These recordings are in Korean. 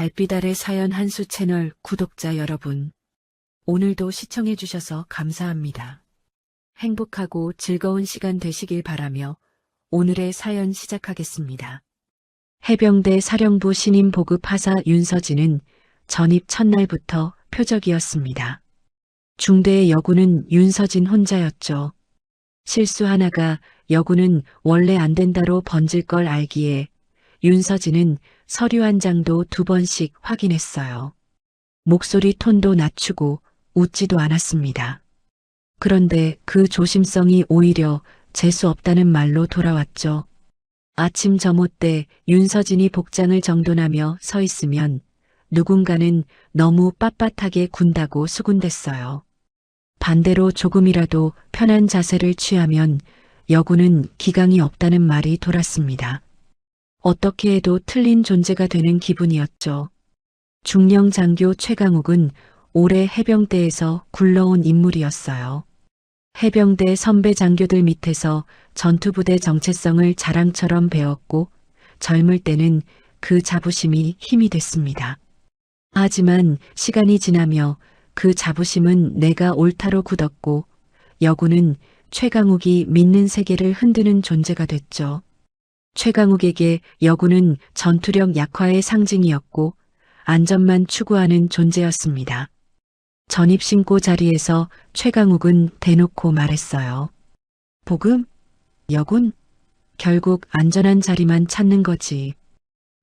달빛 아래 사연 한수 채널 구독자 여러분, 오늘도 시청해주셔서 감사합니다. 행복하고 즐거운 시간 되시길 바라며 오늘의 사연 시작하겠습니다. 해병대 사령부 신임 보급 하사 윤서진은 전입 첫날부터 표적이었습니다. 중대의 여군은 윤서진 혼자였죠. 실수 하나가 여군은 원래 안 된다로 번질 걸 알기에 윤서진은 서류 한 장도 2번씩 확인했어요. 목소리 톤도 낮추고 웃지도 않았습니다. 그런데 그 조심성이 오히려 재수 없다는 말로 돌아왔죠. 아침 점호 때 윤서진이 복장을 정돈하며 서 있으면 누군가는 너무 빳빳하게 군다고 수군댔어요. 반대로 조금이라도 편한 자세를 취하면 여군은 기강이 없다는 말이 돌았습니다. 어떻게 해도 틀린 존재가 되는 기분이었죠. 중령 장교 최강욱은 올해 해병대에서 굴러온 인물이었어요. 해병대 선배 장교들 밑에서 전투부대 정체성을 자랑처럼 배웠고 젊을 때는 그 자부심이 힘이 됐습니다. 하지만 시간이 지나며 그 자부심은 내가 옳다로 굳었고 여군은 최강욱이 믿는 세계를 흔드는 존재가 됐죠. 최강욱에게 여군은 전투력 약화의 상징이었고 안전만 추구하는 존재였습니다. 전입신고 자리에서 최강욱은 대놓고 말했어요. 보급? 여군? 결국 안전한 자리만 찾는 거지.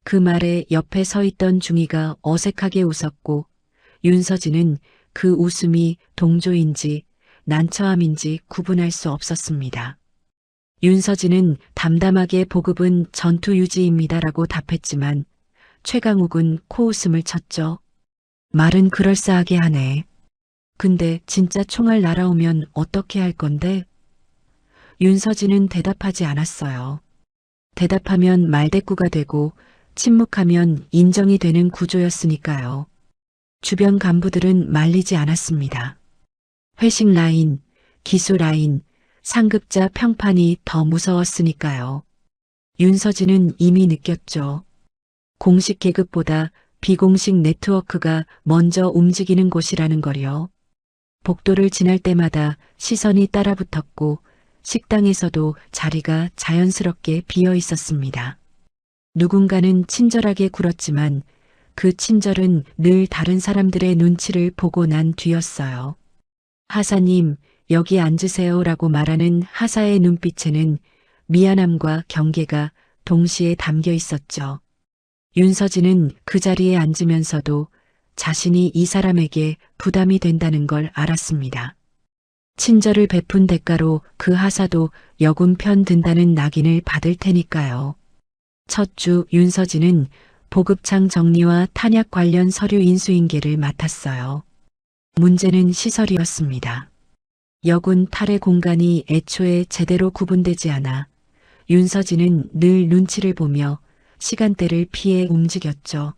그 말에 옆에 서 있던 중이가 어색하게 웃었고 윤서진은 그 웃음이 동조인지 난처함인지 구분할 수 없었습니다. 윤서진은 담담하게 보급은 전투 유지입니다라고 답했지만 최강욱은 코웃음을 쳤죠. 말은 그럴싸하게 하네. 근데 진짜 총알 날아오면 어떻게 할 건데? 윤서진은 대답하지 않았어요. 대답하면 말대꾸가 되고 침묵하면 인정이 되는 구조였으니까요. 주변 간부들은 말리지 않았습니다. 회식 라인, 기수 라인, 상급자 평판이 더 무서웠으니까요. 윤서진은 이미 느꼈죠. 공식 계급보다 비공식 네트워크가 먼저 움직이는 곳이라는 걸요. 복도를 지날 때마다 시선이 따라붙었고 식당에서도 자리가 자연스럽게 비어 있었습니다. 누군가는 친절하게 굴었지만 그 친절은 늘 다른 사람들의 눈치를 보고 난 뒤였어요. 하사님, 여기 앉으세요라고 말하는 하사의 눈빛에는 미안함과 경계가 동시에 담겨 있었죠. 윤서진은 그 자리에 앉으면서도 자신이 이 사람에게 부담이 된다는 걸 알았습니다. 친절을 베푼 대가로 그 하사도 여군 편 든다는 낙인을 받을 테니까요. 첫 주 윤서진은 보급창 정리와 탄약 관련 서류 인수인계를 맡았어요. 문제는 시설이었습니다. 여군 탈의 공간이 애초에 제대로 구분되지 않아 윤서진은 늘 눈치를 보며 시간대를 피해 움직였죠.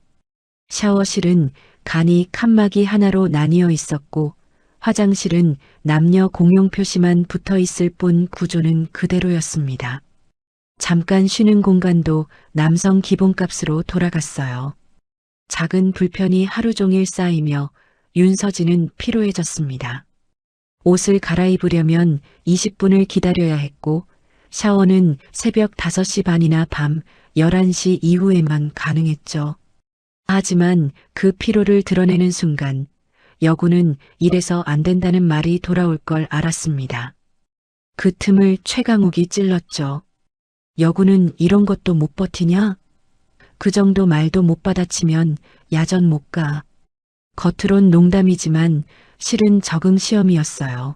샤워실은 간이 칸막이 하나로 나뉘어 있었고 화장실은 남녀 공용 표시만 붙어 있을 뿐 구조는 그대로였습니다. 잠깐 쉬는 공간도 남성 기본값으로 돌아갔어요. 작은 불편이 하루 종일 쌓이며 윤서진은 피로해졌습니다. 옷을 갈아입으려면 20분을 기다려야 했고 샤워는 새벽 5시 반이나 밤 11시 이후에만 가능했죠. 하지만 그 피로를 드러내는 순간 여군은 이래서 안 된다는 말이 돌아올 걸 알았습니다. 그 틈을 최강욱이 찔렀죠. 여군은 이런 것도 못 버티냐? 그 정도 말도 못 받아치면 야전 못 가. 겉으론 농담이지만 실은 적응 시험이었어요.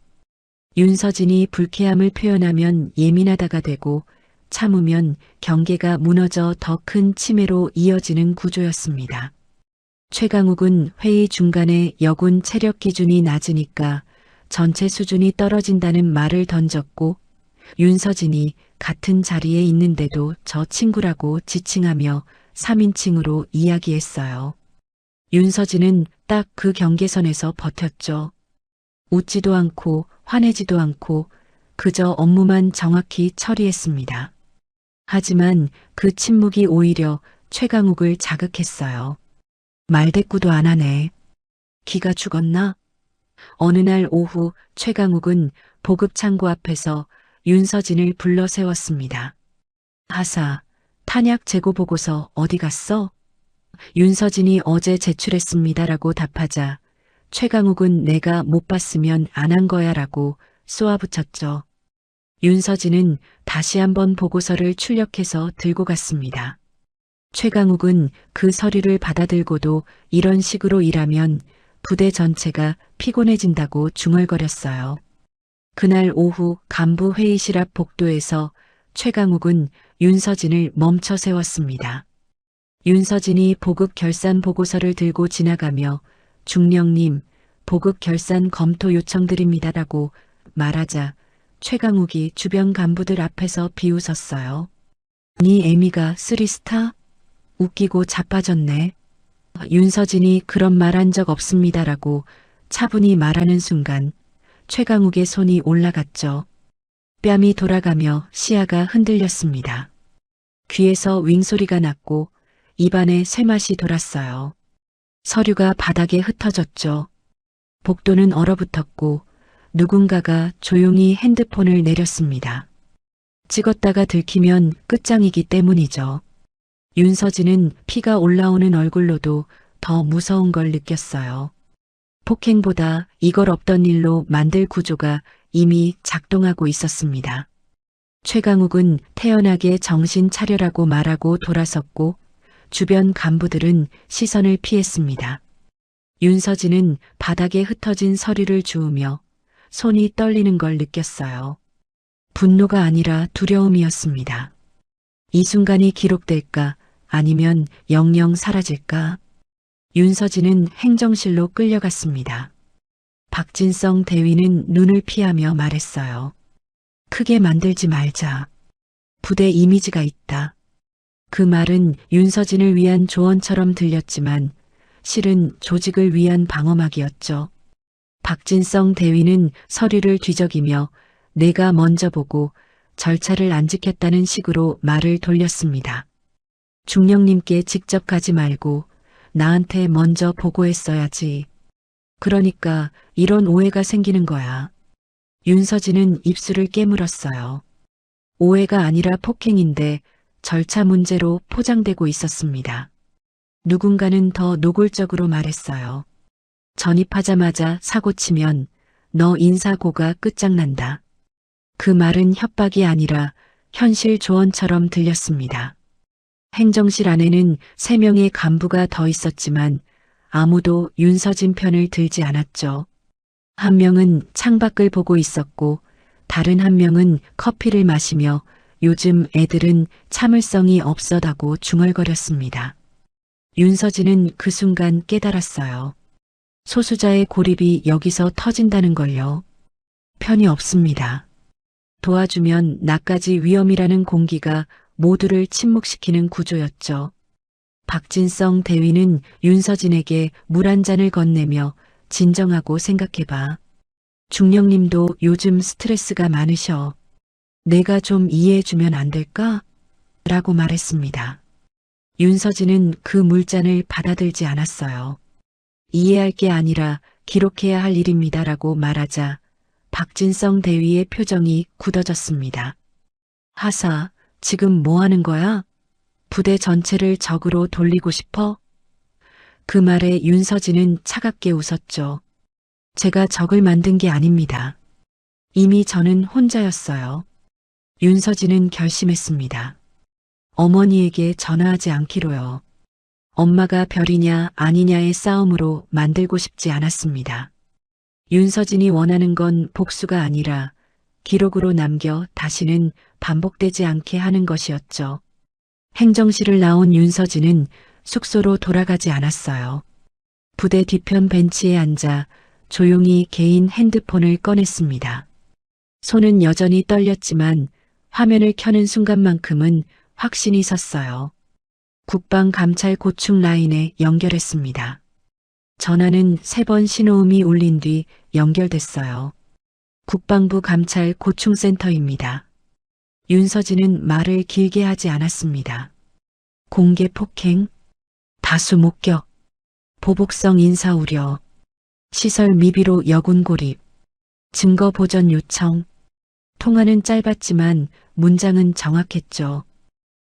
윤서진이 불쾌함을 표현하면 예민하다가 되고 참으면 경계가 무너져 더 큰 치매로 이어지는 구조였습니다. 최강욱은 회의 중간에 여군 체력 기준이 낮으니까 전체 수준이 떨어진다는 말을 던졌고 윤서진이 같은 자리에 있는데도 저 친구라고 지칭하며 3인칭으로 이야기했어요. 윤서진은 딱 그 경계선에서 버텼죠. 웃지도 않고 화내지도 않고 그저 업무만 정확히 처리했습니다. 하지만 그 침묵이 오히려 최강욱을 자극했어요. 말대꾸도 안 하네. 기가 죽었나? 어느 날 오후 최강욱은 보급창고 앞에서 윤서진을 불러 세웠습니다. 하사, 탄약 재고 보고서 어디 갔어? 윤서진이 어제 제출했습니다라고 답하자 최강욱은 내가 못 봤으면 안 한 거야라고 쏘아붙였죠. 윤서진은 다시 한번 보고서를 출력해서 들고 갔습니다. 최강욱은 그 서류를 받아들고도 이런 식으로 일하면 부대 전체가 피곤해진다고 중얼거렸어요. 그날 오후 간부 회의실 앞 복도에서 최강욱은 윤서진을 멈춰 세웠습니다. 윤서진이 보급 결산 보고서를 들고 지나가며 중령님, 보급 결산 검토 요청드립니다라고 말하자 최강욱이 주변 간부들 앞에서 비웃었어요. 니 애미가 쓰리스타? 웃기고 자빠졌네. 윤서진이 그런 말 한 적 없습니다라고 차분히 말하는 순간 최강욱의 손이 올라갔죠. 뺨이 돌아가며 시야가 흔들렸습니다. 귀에서 윙소리가 났고 입안에 쇠맛이 돌았어요. 서류가 바닥에 흩어졌죠. 복도는 얼어붙었고 누군가가 조용히 핸드폰을 내렸습니다. 찍었다가 들키면 끝장이기 때문이죠. 윤서진은 피가 올라오는 얼굴로도 더 무서운 걸 느꼈어요. 폭행보다 이걸 없던 일로 만들 구조가 이미 작동하고 있었습니다. 최강욱은 태연하게 정신 차려라고 말하고 돌아섰고 주변 간부들은 시선을 피했습니다. 윤서진은 바닥에 흩어진 서류를 주우며 손이 떨리는 걸 느꼈어요. 분노가 아니라 두려움이었습니다. 이 순간이 기록될까 아니면 영영 사라질까? 윤서진은 행정실로 끌려갔습니다. 박진성 대위는 눈을 피하며 말했어요. 크게 만들지 말자. 부대 이미지가 있다. 그 말은 윤서진을 위한 조언처럼 들렸지만 실은 조직을 위한 방어막이었죠. 박진성 대위는 서류를 뒤적이며 내가 먼저 보고 절차를 안 지켰다는 식으로 말을 돌렸습니다. 중령님께 직접 가지 말고 나한테 먼저 보고했어야지. 그러니까 이런 오해가 생기는 거야. 윤서진은 입술을 깨물었어요. 오해가 아니라 폭행인데 절차 문제로 포장되고 있었습니다. 누군가는 더 노골적으로 말했어요. 전입하자마자 사고 치면 너 인사고가 끝장난다. 그 말은 협박이 아니라 현실 조언처럼 들렸습니다. 행정실 안에는 3명의 간부가 더 있었지만 아무도 윤서진 편을 들지 않았죠. 한 명은 창밖을 보고 있었고 다른 한 명은 커피를 마시며 요즘 애들은 참을성이 없어다고 중얼거렸습니다. 윤서진은 그 순간 깨달았어요. 소수자의 고립이 여기서 터진다는 걸요. 편이 없습니다. 도와주면 나까지 위험이라는 공기가 모두를 침묵시키는 구조였죠. 박진성 대위는 윤서진에게 물 한 잔을 건네며 진정하고 생각해봐. 중령님도 요즘 스트레스가 많으셔. 내가 좀 이해해주면 안 될까? 라고 말했습니다. 윤서진은 그 물잔을 받아들지 않았어요. 이해할 게 아니라 기록해야 할 일입니다라고 말하자 박진성 대위의 표정이 굳어졌습니다. 하사, 지금 뭐 하는 거야? 부대 전체를 적으로 돌리고 싶어? 그 말에 윤서진은 차갑게 웃었죠. 제가 적을 만든 게 아닙니다. 이미 저는 혼자였어요. 윤서진은 결심했습니다. 어머니에게 전화하지 않기로요. 엄마가 별이냐 아니냐의 싸움으로 만들고 싶지 않았습니다. 윤서진이 원하는 건 복수가 아니라 기록으로 남겨 다시는 반복되지 않게 하는 것이었죠. 행정실을 나온 윤서진은 숙소로 돌아가지 않았어요. 부대 뒤편 벤치에 앉아 조용히 개인 핸드폰을 꺼냈습니다. 손은 여전히 떨렸지만 화면을 켜는 순간만큼은 확신이 섰어요. 국방감찰 고충 라인에 연결했습니다. 전화는 3번 신호음이 울린 뒤 연결됐어요. 국방부 감찰 고충센터입니다. 윤서진은 말을 길게 하지 않았습니다. 공개 폭행, 다수 목격, 보복성 인사 우려, 시설 미비로 여군 고립, 증거 보전 요청. 통화는 짧았지만 문장은 정확했죠.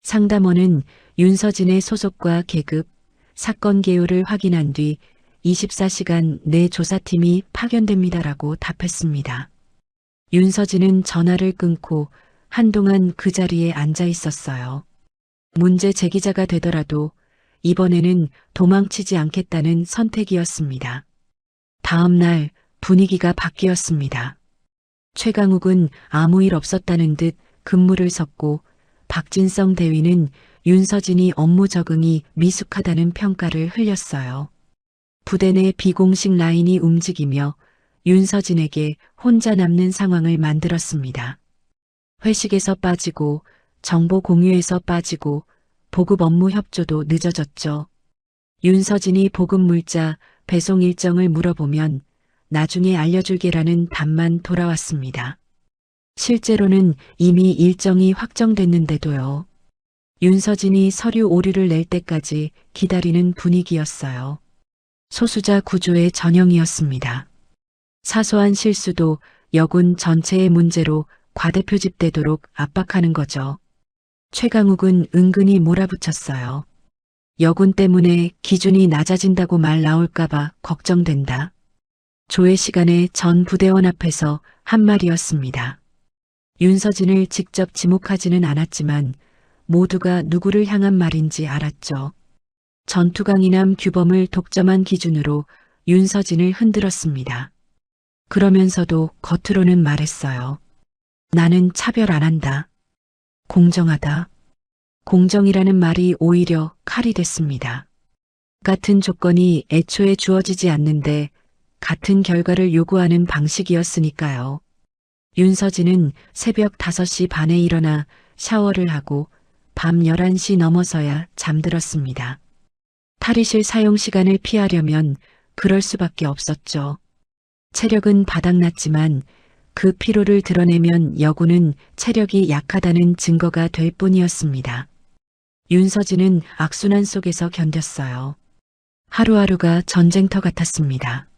상담원은 윤서진의 소속과 계급, 사건 개요를 확인한 뒤 24시간 내 조사팀이 파견됩니다라고 답했습니다. 윤서진은 전화를 끊고 한동안 그 자리에 앉아 있었어요. 문제 제기자가 되더라도 이번에는 도망치지 않겠다는 선택이었습니다. 다음 날 분위기가 바뀌었습니다. 최강욱은 아무 일 없었다는 듯 근무를 섰고 박진성 대위는 윤서진이 업무 적응이 미숙하다는 평가를 흘렸어요. 부대 내 비공식 라인이 움직이며 윤서진에게 혼자 남는 상황을 만들었습니다. 회식에서 빠지고 정보 공유에서 빠지고 보급 업무 협조도 늦어졌죠. 윤서진이 보급 물자 배송 일정을 물어보면 나중에 알려줄게라는 답만 돌아왔습니다. 실제로는 이미 일정이 확정됐는데도요. 윤서진이 서류 오류를 낼 때까지 기다리는 분위기였어요. 소수자 구조의 전형이었습니다. 사소한 실수도 여군 전체의 문제로 과대표집되도록 압박하는 거죠. 최강욱은 은근히 몰아붙였어요. 여군 때문에 기준이 낮아진다고 말 나올까봐 걱정된다. 조회 시간에 전 부대원 앞에서 한 말이었습니다. 윤서진을 직접 지목하지는 않았지만 모두가 누구를 향한 말인지 알았죠. 전투강인함 규범을 독점한 기준으로 윤서진을 흔들었습니다. 그러면서도 겉으로는 말했어요. 나는 차별 안 한다. 공정하다. 공정이라는 말이 오히려 칼이 됐습니다. 같은 조건이 애초에 주어지지 않는데 같은 결과를 요구하는 방식이었으니까요. 윤서진은 새벽 5시 반에 일어나 샤워를 하고 밤 11시 넘어서야 잠들었습니다. 탈의실 사용 시간을 피하려면 그럴 수밖에 없었죠. 체력은 바닥났지만 그 피로를 드러내면 여군은 체력이 약하다는 증거가 될 뿐이었습니다. 윤서진은 악순환 속에서 견뎠어요. 하루하루가 전쟁터 같았습니다.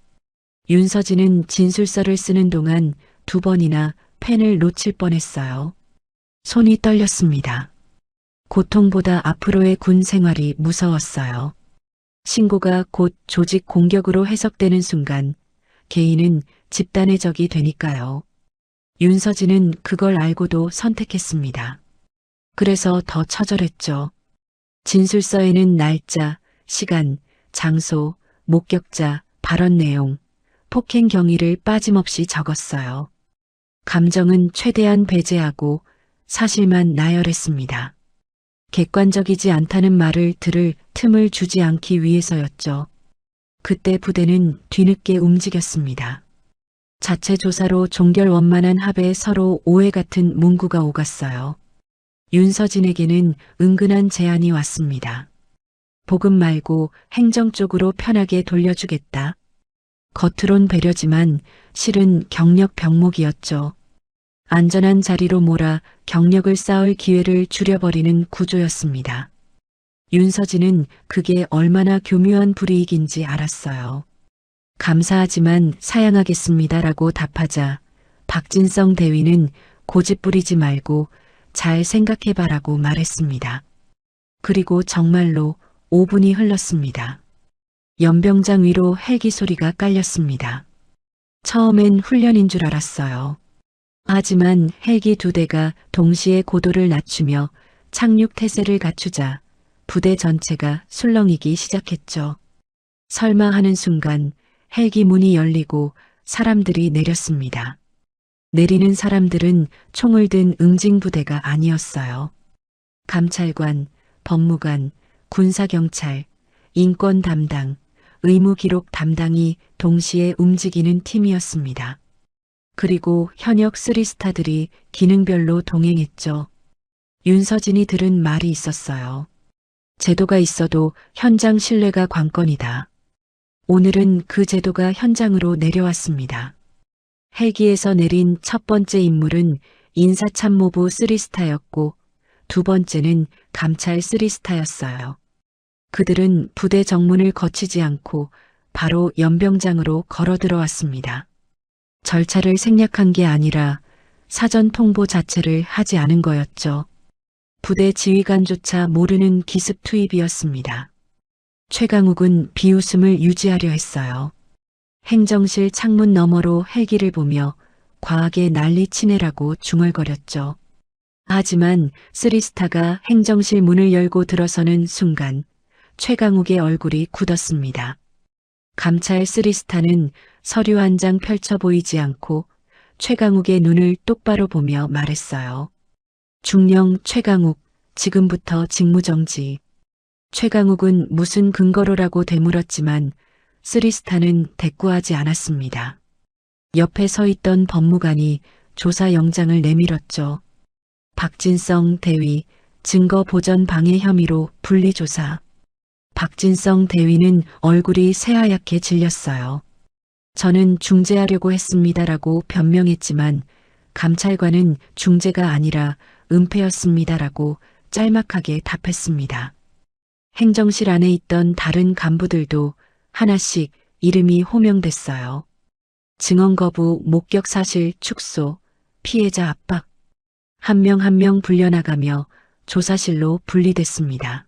윤서진은 진술서를 쓰는 동안 2번이나 펜을 놓칠 뻔했어요. 손이 떨렸습니다. 고통보다 앞으로의 군 생활이 무서웠어요. 신고가 곧 조직 공격으로 해석되는 순간 개인은 집단의 적이 되니까요. 윤서진은 그걸 알고도 선택했습니다. 그래서 더 처절했죠. 진술서에는 날짜, 시간, 장소, 목격자, 발언 내용, 폭행 경위를 빠짐없이 적었어요. 감정은 최대한 배제하고 사실만 나열했습니다. 객관적이지 않다는 말을 들을 틈을 주지 않기 위해서였죠. 그때 부대는 뒤늦게 움직였습니다. 자체 조사로 종결원만한 합에 서로 오해 같은 문구가 오갔어요. 윤서진에게는 은근한 제안이 왔습니다. 보급 말고 행정 쪽으로 편하게 돌려주겠다. 겉으론 배려지만 실은 경력 병목이었죠. 안전한 자리로 몰아 경력을 쌓을 기회를 줄여버리는 구조였습니다. 윤서진은 그게 얼마나 교묘한 불이익인지 알았어요. 감사하지만 사양하겠습니다라고 답하자 박진성 대위는 고집 부리지 말고 잘 생각해봐라고 말했습니다. 그리고 정말로 5분이 흘렀습니다. 연병장 위로 헬기 소리가 깔렸습니다. 처음엔 훈련인 줄 알았어요. 하지만 헬기 2대가 동시에 고도를 낮추며 착륙 태세를 갖추자 부대 전체가 술렁이기 시작했죠. 설마 하는 순간 헬기 문이 열리고 사람들이 내렸습니다. 내리는 사람들은 총을 든 응징부대가 아니었어요. 감찰관, 법무관, 군사경찰, 인권 담당, 의무기록 담당이 동시에 움직이는 팀이었습니다. 그리고 현역 3스타들이 기능별로 동행했죠. 윤서진이 들은 말이 있었어요. 제도가 있어도 현장 신뢰가 관건이다. 오늘은 그 제도가 현장으로 내려왔습니다. 헬기에서 내린 첫 번째 인물은 인사참모부 3스타였고 2번째는 감찰 3스타였어요. 그들은 부대 정문을 거치지 않고 바로 연병장으로 걸어 들어왔습니다. 절차를 생략한 게 아니라 사전 통보 자체를 하지 않은 거였죠. 부대 지휘관조차 모르는 기습 투입이었습니다. 최강욱은 비웃음을 유지하려 했어요. 행정실 창문 너머로 헬기를 보며 과하게 난리치네라고 중얼거렸죠. 하지만 쓰리스타가 행정실 문을 열고 들어서는 순간 최강욱의 얼굴이 굳었습니다. 감찰 쓰리스타는 서류 한 장 펼쳐 보이지 않고 최강욱의 눈을 똑바로 보며 말했어요. 중령 최강욱, 지금부터 직무정지. 최강욱은 무슨 근거로라고 되물었지만 쓰리스타는 대꾸하지 않았습니다. 옆에 서 있던 법무관이 조사 영장을 내밀었죠. 박진성 대위, 증거 보전 방해 혐의로 분리조사. 박진성 대위는 얼굴이 새하얗게 질렸어요. 저는 중재하려고 했습니다라고 변명했지만 감찰관은 중재가 아니라 은폐였습니다라고 짤막하게 답했습니다. 행정실 안에 있던 다른 간부들도 하나씩 이름이 호명됐어요. 증언 거부, 목격 사실 축소, 피해자 압박. 한 명 한 명 불려나가며 조사실로 분리됐습니다.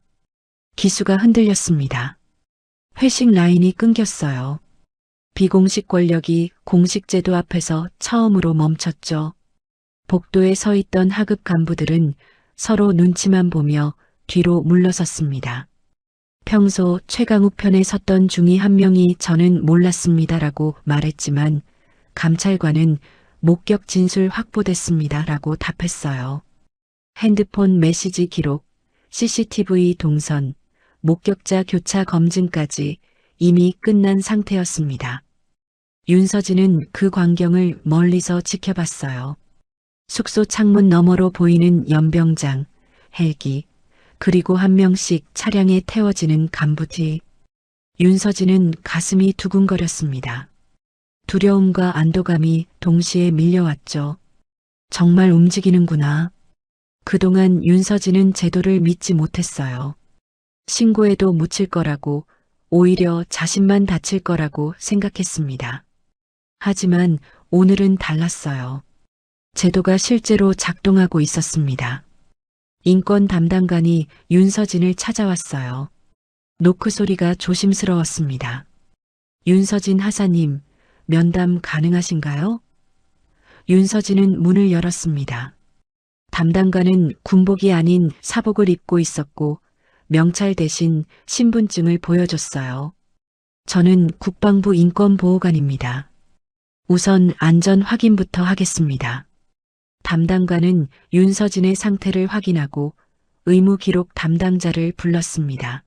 기수가 흔들렸습니다. 회식 라인이 끊겼어요. 비공식 권력이 공식 제도 앞에서 처음으로 멈췄죠. 복도에 서 있던 하급 간부들은 서로 눈치만 보며 뒤로 물러섰습니다. 평소 최강욱 편에 섰던 중위 한 명이 저는 몰랐습니다라고 말했지만 감찰관은 목격 진술 확보됐습니다라고 답했어요. 핸드폰 메시지 기록, CCTV 동선, 목격자 교차 검증까지 이미 끝난 상태였습니다. 윤서진은 그 광경을 멀리서 지켜봤어요. 숙소 창문 너머로 보이는 연병장, 헬기, 그리고 한 명씩 차량에 태워지는 간부 뒤. 윤서진은 가슴이 두근거렸습니다. 두려움과 안도감이 동시에 밀려왔죠. 정말 움직이는구나. 그동안 윤서진은 제도를 믿지 못했어요. 신고해도 묻힐 거라고, 오히려 자신만 다칠 거라고 생각했습니다. 하지만 오늘은 달랐어요. 제도가 실제로 작동하고 있었습니다. 인권 담당관이 윤서진을 찾아왔어요. 노크 소리가 조심스러웠습니다. 윤서진 하사님, 면담 가능하신가요? 윤서진은 문을 열었습니다. 담당관은 군복이 아닌 사복을 입고 있었고 명찰 대신 신분증을 보여줬어요. 저는 국방부 인권보호관입니다. 우선 안전 확인부터 하겠습니다. 담당관은 윤서진의 상태를 확인하고 의무 기록 담당자를 불렀습니다.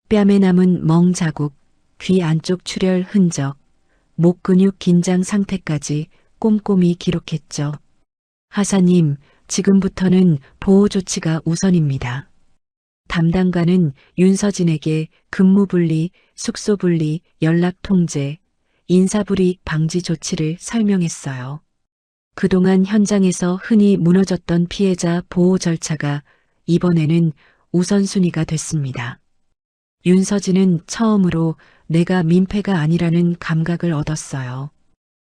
뺨에 남은 멍 자국, 귀 안쪽 출혈 흔적, 목 근육 긴장 상태까지 꼼꼼히 기록했죠. 하사님, 지금부터는 보호 조치가 우선입니다. 담당관은 윤서진에게 근무 분리, 숙소 분리, 연락 통제, 인사불이익 방지 조치를 설명했어요. 그동안 현장에서 흔히 무너졌던 피해자 보호 절차가 이번에는 우선순위가 됐습니다. 윤서진은 처음으로 내가 민폐가 아니라는 감각을 얻었어요.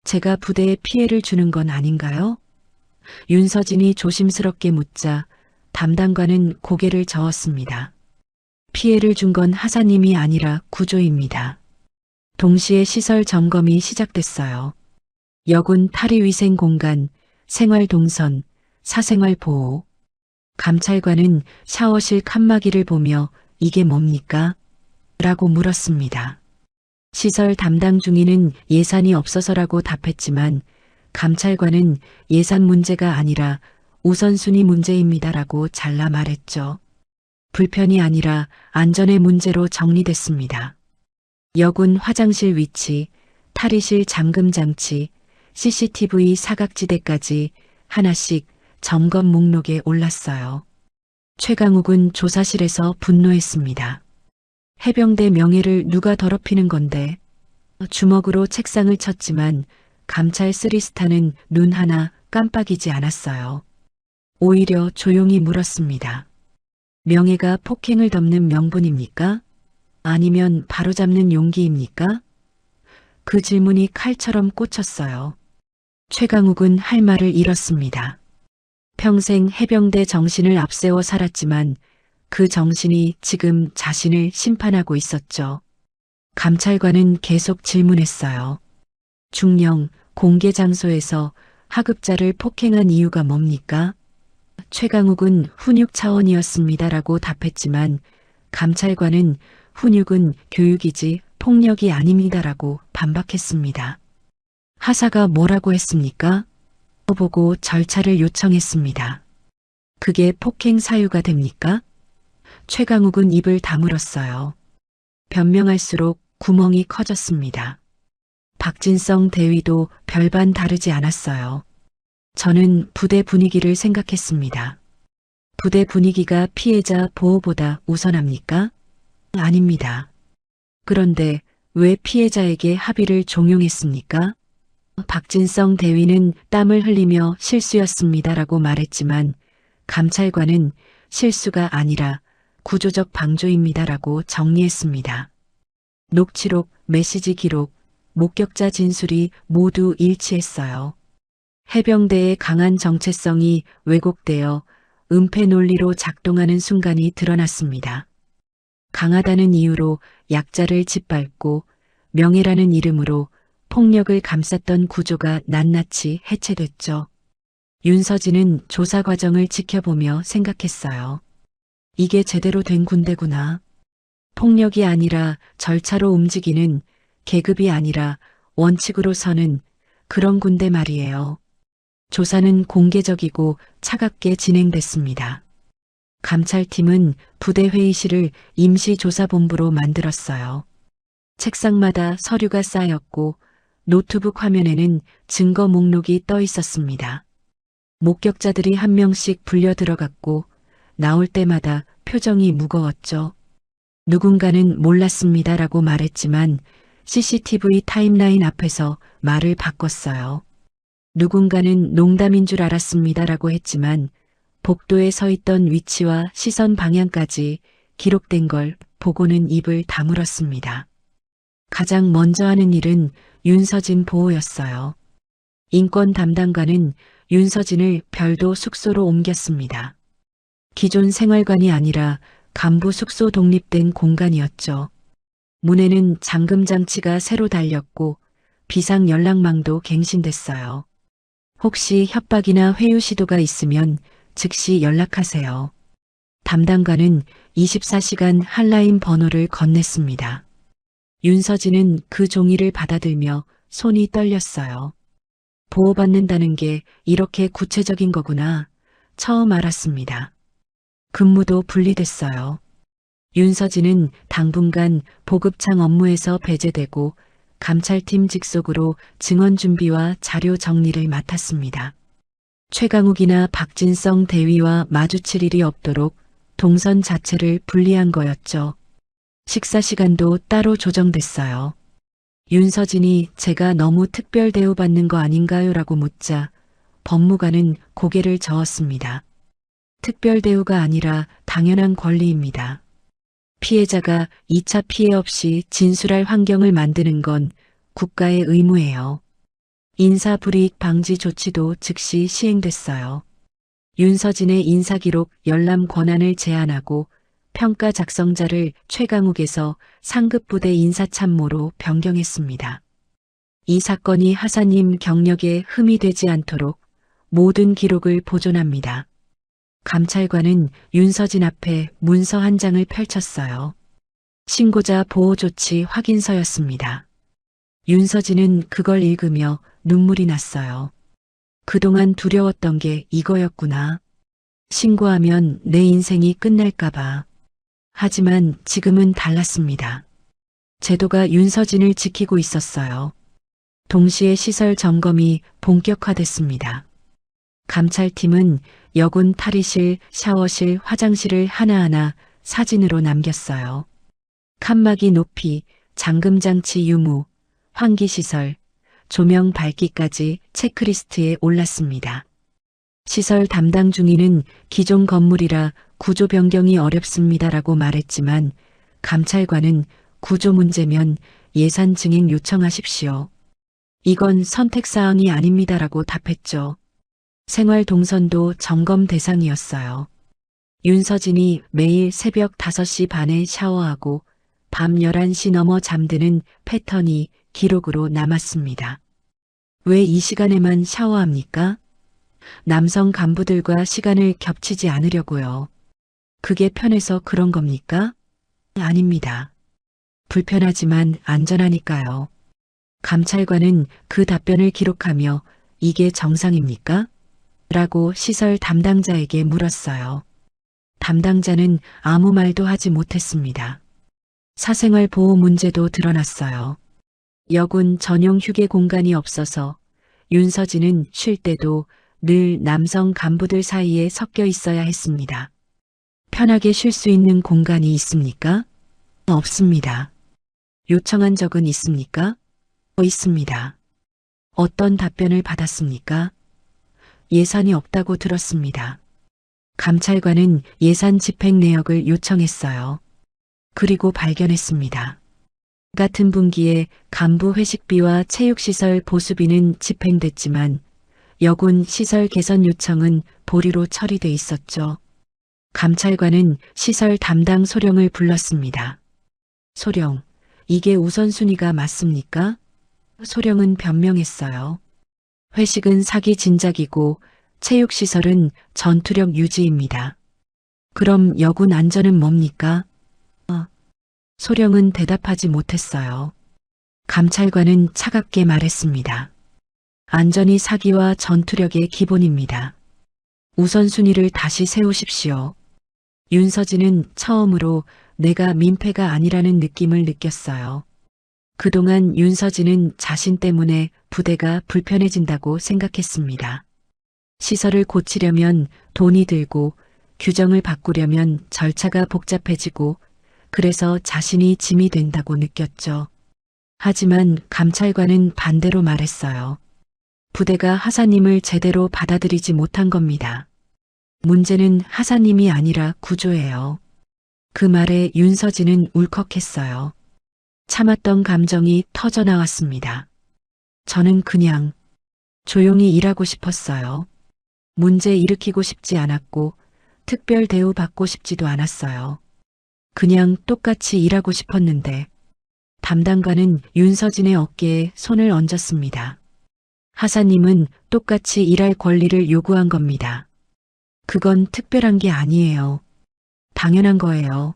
제가 부대에 피해를 주는 건 아닌가요? 윤서진이 조심스럽게 묻자 담당관은 고개를 저었습니다. 피해를 준 건 하사님이 아니라 구조입니다. 동시에 시설 점검이 시작됐어요. 여군 탈의위생 공간, 생활동선, 사생활 보호. 감찰관은 샤워실 칸막이를 보며 이게 뭡니까? 라고 물었습니다. 시설 담당 중위는 예산이 없어서라고 답했지만 감찰관은 예산 문제가 아니라 우선순위 문제입니다라고 잘라 말했죠. 불편이 아니라 안전의 문제로 정리됐습니다. 여군 화장실 위치, 탈의실 잠금 장치, CCTV 사각지대까지 하나씩 점검 목록에 올랐어요. 최강욱은 조사실에서 분노했습니다. 해병대 명예를 누가 더럽히는 건데. 주먹으로 책상을 쳤지만 감찰 쓰리스타는 눈 하나 깜빡이지 않았어요. 오히려 조용히 물었습니다. 명예가 폭행을 덮는 명분입니까? 아니면 바로잡는 용기입니까? 그 질문이 칼처럼 꽂혔어요. 최강욱은 할 말을 잃었습니다. 평생 해병대 정신을 앞세워 살았지만 그 정신이 지금 자신을 심판하고 있었죠. 감찰관은 계속 질문했어요. 중령, 공개 장소에서 하급자를 폭행한 이유가 뭡니까? 최강욱은 훈육 차원이었습니다라고 답했지만 감찰관은 훈육은 교육이지 폭력이 아닙니다라고 반박했습니다. 하사가 뭐라고 했습니까? 보고 절차를 요청했습니다. 그게 폭행 사유가 됩니까? 최강욱은 입을 다물었어요. 변명할수록 구멍이 커졌습니다. 박진성 대위도 별반 다르지 않았어요. 저는 부대 분위기를 생각했습니다. 부대 분위기가 피해자 보호보다 우선합니까? 아닙니다. 그런데 왜 피해자에게 합의를 종용했습니까? 박진성 대위는 땀을 흘리며 실수였습니다라고 말했지만 감찰관은 실수가 아니라 구조적 방조입니다라고 정리했습니다. 녹취록, 메시지 기록, 목격자 진술이 모두 일치했어요. 해병대의 강한 정체성이 왜곡되어 은폐 논리로 작동하는 순간이 드러났습니다. 강하다는 이유로 약자를 짓밟고 명예라는 이름으로 폭력을 감쌌던 구조가 낱낱이 해체됐죠. 윤서진은 조사 과정을 지켜보며 생각했어요. 이게 제대로 된 군대구나. 폭력이 아니라 절차로 움직이는, 계급이 아니라 원칙으로 서는 그런 군대 말이에요. 조사는 공개적이고 차갑게 진행됐습니다. 감찰팀은 부대 회의실을 임시조사본부로 만들었어요. 책상마다 서류가 쌓였고 노트북 화면에는 증거 목록이 떠 있었습니다. 목격자들이 한 명씩 불려 들어갔고 나올 때마다 표정이 무거웠죠. 누군가는 몰랐습니다라고 말했지만 CCTV 타임라인 앞에서 말을 바꿨어요. 누군가는 농담인 줄 알았습니다라고 했지만 복도에 서 있던 위치와 시선 방향까지 기록된 걸 보고는 입을 다물었습니다. 가장 먼저 하는 일은 윤서진 보호였어요. 인권 담당관은 윤서진을 별도 숙소로 옮겼습니다. 기존 생활관이 아니라 간부 숙소 독립된 공간이었죠. 문에는 잠금 장치가 새로 달렸고 비상 연락망도 갱신됐어요. 혹시 협박이나 회유 시도가 있으면 즉시 연락하세요. 담당관은 24시간 핫라인 번호를 건넸습니다. 윤서진은 그 종이를 받아들며 손이 떨렸어요. 보호받는다는 게 이렇게 구체적인 거구나. 처음 알았습니다. 근무도 분리됐어요. 윤서진은 당분간 보급창 업무에서 배제되고 감찰팀 직속으로 증언 준비와 자료 정리를 맡았습니다. 최강욱이나 박진성 대위와 마주칠 일이 없도록 동선 자체를 분리한 거였죠. 식사 시간도 따로 조정됐어요. 윤서진이 제가 너무 특별 대우받는 거 아닌가요? 라고 묻자 법무관은 고개를 저었습니다. 특별 대우가 아니라 당연한 권리입니다. 피해자가 2차 피해 없이 진술할 환경을 만드는 건 국가의 의무예요. 인사불이익 방지 조치도 즉시 시행됐어요. 윤서진의 인사기록 열람 권한을 제한하고 평가 작성자를 최강욱에서 상급부대 인사참모로 변경했습니다. 이 사건이 하사님 경력에 흠이 되지 않도록 모든 기록을 보존합니다. 감찰관은 윤서진 앞에 문서 한 장을 펼쳤어요. 신고자 보호조치 확인서였습니다. 윤서진은 그걸 읽으며 눈물이 났어요. 그동안 두려웠던 게 이거였구나. 신고하면 내 인생이 끝날까봐. 하지만 지금은 달랐습니다. 제도가 윤서진을 지키고 있었어요. 동시에 시설 점검이 본격화됐습니다. 감찰팀은 여군 탈의실, 샤워실, 화장실을 하나하나 사진으로 남겼어요. 칸막이 높이, 잠금장치 유무, 환기시설, 조명 밝기까지 체크리스트에 올랐습니다. 시설 담당 중위는 기존 건물이라 구조 변경이 어렵습니다라고 말했지만 감찰관은 구조 문제면 예산 증액 요청하십시오. 이건 선택사항이 아닙니다라고 답했죠. 생활 동선도 점검 대상이었어요. 윤서진이 매일 새벽 5시 반에 샤워하고 밤 11시 넘어 잠드는 패턴이 기록으로 남았습니다. 왜 이 시간에만 샤워합니까? 남성 간부들과 시간을 겹치지 않으려고요. 그게 편해서 그런 겁니까? 아닙니다. 불편하지만 안전하니까요. 감찰관은 그 답변을 기록하며 이게 정상입니까? 라고 시설 담당자에게 물었어요. 담당자는 아무 말도 하지 못했습니다. 사생활 보호 문제도 드러났어요. 여군 전용 휴게 공간이 없어서 윤서진은 쉴 때도 늘 남성 간부들 사이에 섞여 있어야 했습니다. 편하게 쉴 수 있는 공간이 있습니까? 없습니다. 요청한 적은 있습니까? 있습니다. 어떤 답변을 받았습니까? 예산이 없다고 들었습니다. 감찰관은 예산 집행 내역을 요청했어요. 그리고 발견했습니다. 같은 분기에 간부 회식비와 체육시설 보수비는 집행됐지만 여군 시설 개선 요청은 보류로 처리돼 있었죠. 감찰관은 시설 담당 소령을 불렀습니다. 소령, 이게 우선순위가 맞습니까? 소령은 변명했어요. 회식은 사기 진작이고 체육시설은 전투력 유지입니다. 그럼 여군 안전은 뭡니까? 소령은 대답하지 못했어요. 감찰관은 차갑게 말했습니다. 안전이 사기와 전투력의 기본입니다. 우선순위를 다시 세우십시오. 윤서진은 처음으로 내가 민폐가 아니라는 느낌을 느꼈어요. 그동안 윤서진은 자신 때문에 부대가 불편해진다고 생각했습니다. 시설을 고치려면 돈이 들고 규정을 바꾸려면 절차가 복잡해지고 그래서 자신이 짐이 된다고 느꼈죠. 하지만 감찰관은 반대로 말했어요. 부대가 하사님을 제대로 받아들이지 못한 겁니다. 문제는 하사님이 아니라 구조예요. 그 말에 윤서진은 울컥했어요. 참았던 감정이 터져 나왔습니다. 저는 그냥 조용히 일하고 싶었어요. 문제 일으키고 싶지 않았고 특별 대우 받고 싶지도 않았어요. 그냥 똑같이 일하고 싶었는데 담당관은 윤서진의 어깨에 손을 얹었습니다. 하사님은 똑같이 일할 권리를 요구한 겁니다. 그건 특별한 게 아니에요. 당연한 거예요.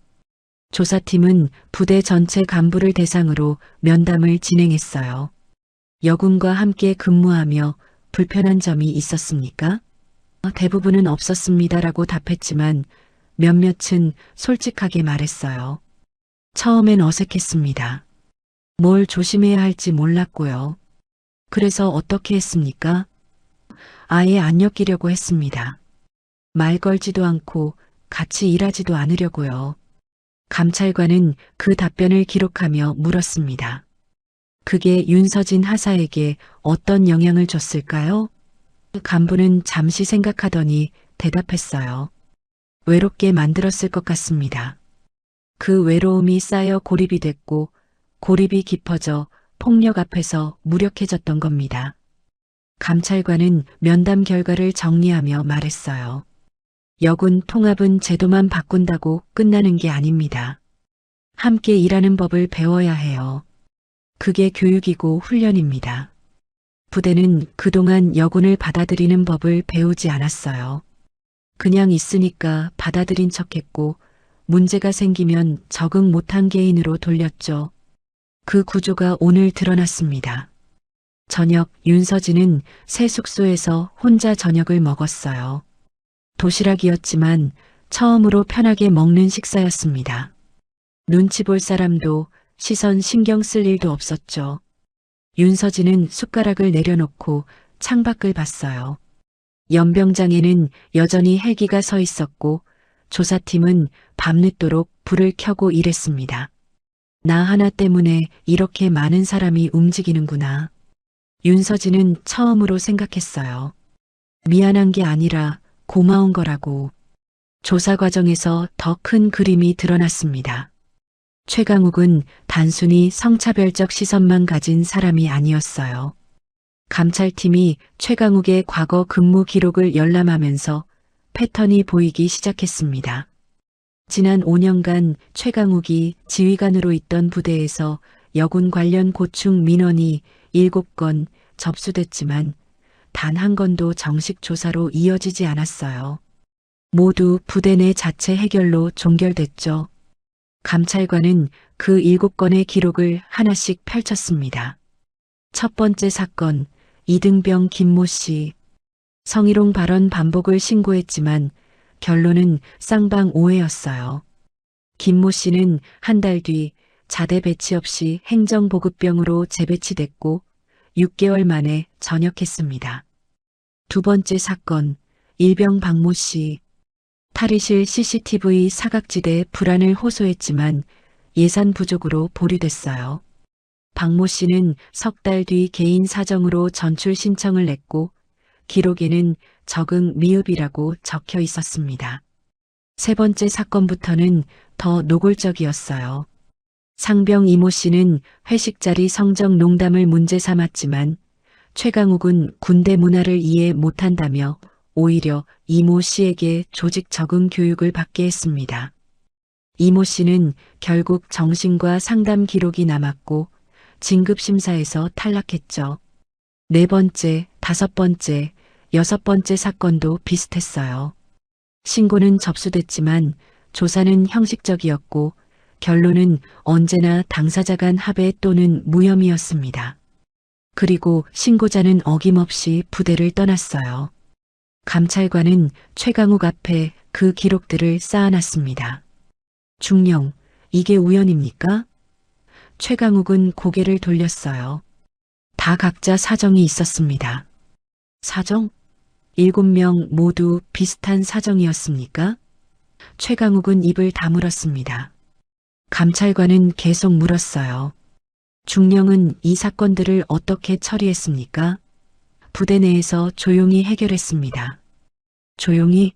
조사팀은 부대 전체 간부를 대상으로 면담을 진행했어요. 여군과 함께 근무하며 불편한 점이 있었습니까? 대부분은 없었습니다라고 답했지만 몇몇은 솔직하게 말했어요. 처음엔 어색했습니다. 뭘 조심해야 할지 몰랐고요. 그래서 어떻게 했습니까? 아예 안 엮이려고 했습니다. 말 걸지도 않고 같이 일하지도 않으려고요. 감찰관은 그 답변을 기록하며 물었습니다. 그게 윤서진 하사에게 어떤 영향을 줬을까요? 간부는 잠시 생각하더니 대답했어요. 외롭게 만들었을 것 같습니다. 그 외로움이 쌓여 고립이 됐고 고립이 깊어져 폭력 앞에서 무력해졌던 겁니다. 감찰관은 면담 결과를 정리하며 말했어요. 여군 통합은 제도만 바꾼다고 끝나는 게 아닙니다. 함께 일하는 법을 배워야 해요. 그게 교육이고 훈련입니다. 부대는 그동안 여군을 받아들이는 법을 배우지 않았어요. 그냥 있으니까 받아들인 척했고 문제가 생기면 적응 못한 개인으로 돌렸죠. 그 구조가 오늘 드러났습니다. 저녁 윤서진은 새 숙소에서 혼자 저녁을 먹었어요. 도시락이었지만 처음으로 편하게 먹는 식사였습니다. 눈치 볼 사람도 시선 신경 쓸 일도 없었죠. 윤서진은 숟가락을 내려놓고 창밖을 봤어요. 연병장에는 여전히 헬기가 서 있었고 조사팀은 밤늦도록 불을 켜고 일했습니다. 나 하나 때문에 이렇게 많은 사람이 움직이는구나. 윤서진은 처음으로 생각했어요. 미안한 게 아니라 고마운 거라고. 조사 과정에서 더 큰 그림이 드러났습니다. 최강욱은 단순히 성차별적 시선만 가진 사람이 아니었어요. 감찰팀이 최강욱의 과거 근무 기록을 열람하면서 패턴이 보이기 시작했습니다. 지난 5년간 최강욱이 지휘관으로 있던 부대에서 여군 관련 고충 민원이 7건 접수됐지만 단 한 건도 정식 조사로 이어지지 않았어요. 모두 부대 내 자체 해결로 종결됐죠. 감찰관은 그 7건의 기록을 하나씩 펼쳤습니다. 첫 번째 사건, 이등병 김모 씨. 성희롱 발언 반복을 신고했지만 결론은 쌍방 오해였어요. 김모 씨는 한 달 뒤 자대 배치 없이 행정보급병으로 재배치됐고 6개월 만에 전역했습니다. 두 번째 사건, 일병 박모 씨. 탈의실 CCTV 사각지대에 불안을 호소했지만 예산 부족으로 보류됐어요. 박모 씨는 석 달 뒤 개인 사정으로 전출 신청을 냈고 기록에는 적응 미흡이라고 적혀 있었습니다. 세 번째 사건부터는 더 노골적이었어요. 상병 이모 씨는 회식 자리 성적 농담을 문제 삼았지만 최강욱은 군대 문화를 이해 못한다며 오히려 이모 씨에게 조직 적응 교육을 받게 했습니다. 이모 씨는 결국 정신과 상담 기록이 남았고 진급심사에서 탈락했죠. 네 번째, 다섯 번째, 여섯 번째 사건도 비슷했어요. 신고는 접수됐지만 조사는 형식적이었고 결론은 언제나 당사자 간 합의 또는 무혐의였습니다. 그리고 신고자는 어김없이 부대를 떠났어요. 감찰관은 최강욱 앞에 그 기록들을 쌓아놨습니다. 중령, 이게 우연입니까? 최강욱은 고개를 돌렸어요. 다 각자 사정이 있었습니다. 사정? 7명 모두 비슷한 사정이었습니까? 최강욱은 입을 다물었습니다. 감찰관은 계속 물었어요. 중령은 이 사건들을 어떻게 처리했습니까? 부대 내에서 조용히 해결했습니다. 조용히?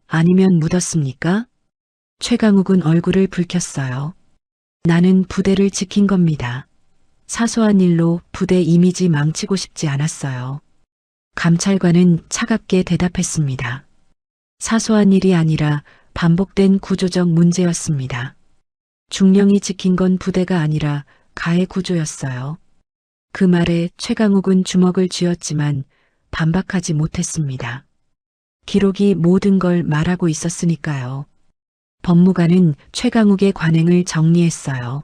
아니면 묻었습니까? 최강욱은 얼굴을 붉혔어요. 나는 부대를 지킨 겁니다. 사소한 일로 부대 이미지 망치고 싶지 않았어요. 감찰관은 차갑게 대답했습니다. 사소한 일이 아니라 반복된 구조적 문제였습니다. 중령이 지킨 건 부대가 아니라 가해 구조였어요. 그 말에 최강욱은 주먹을 쥐었지만 반박하지 못했습니다. 기록이 모든 걸 말하고 있었으니까요. 법무관은 최강욱의 관행을 정리했어요.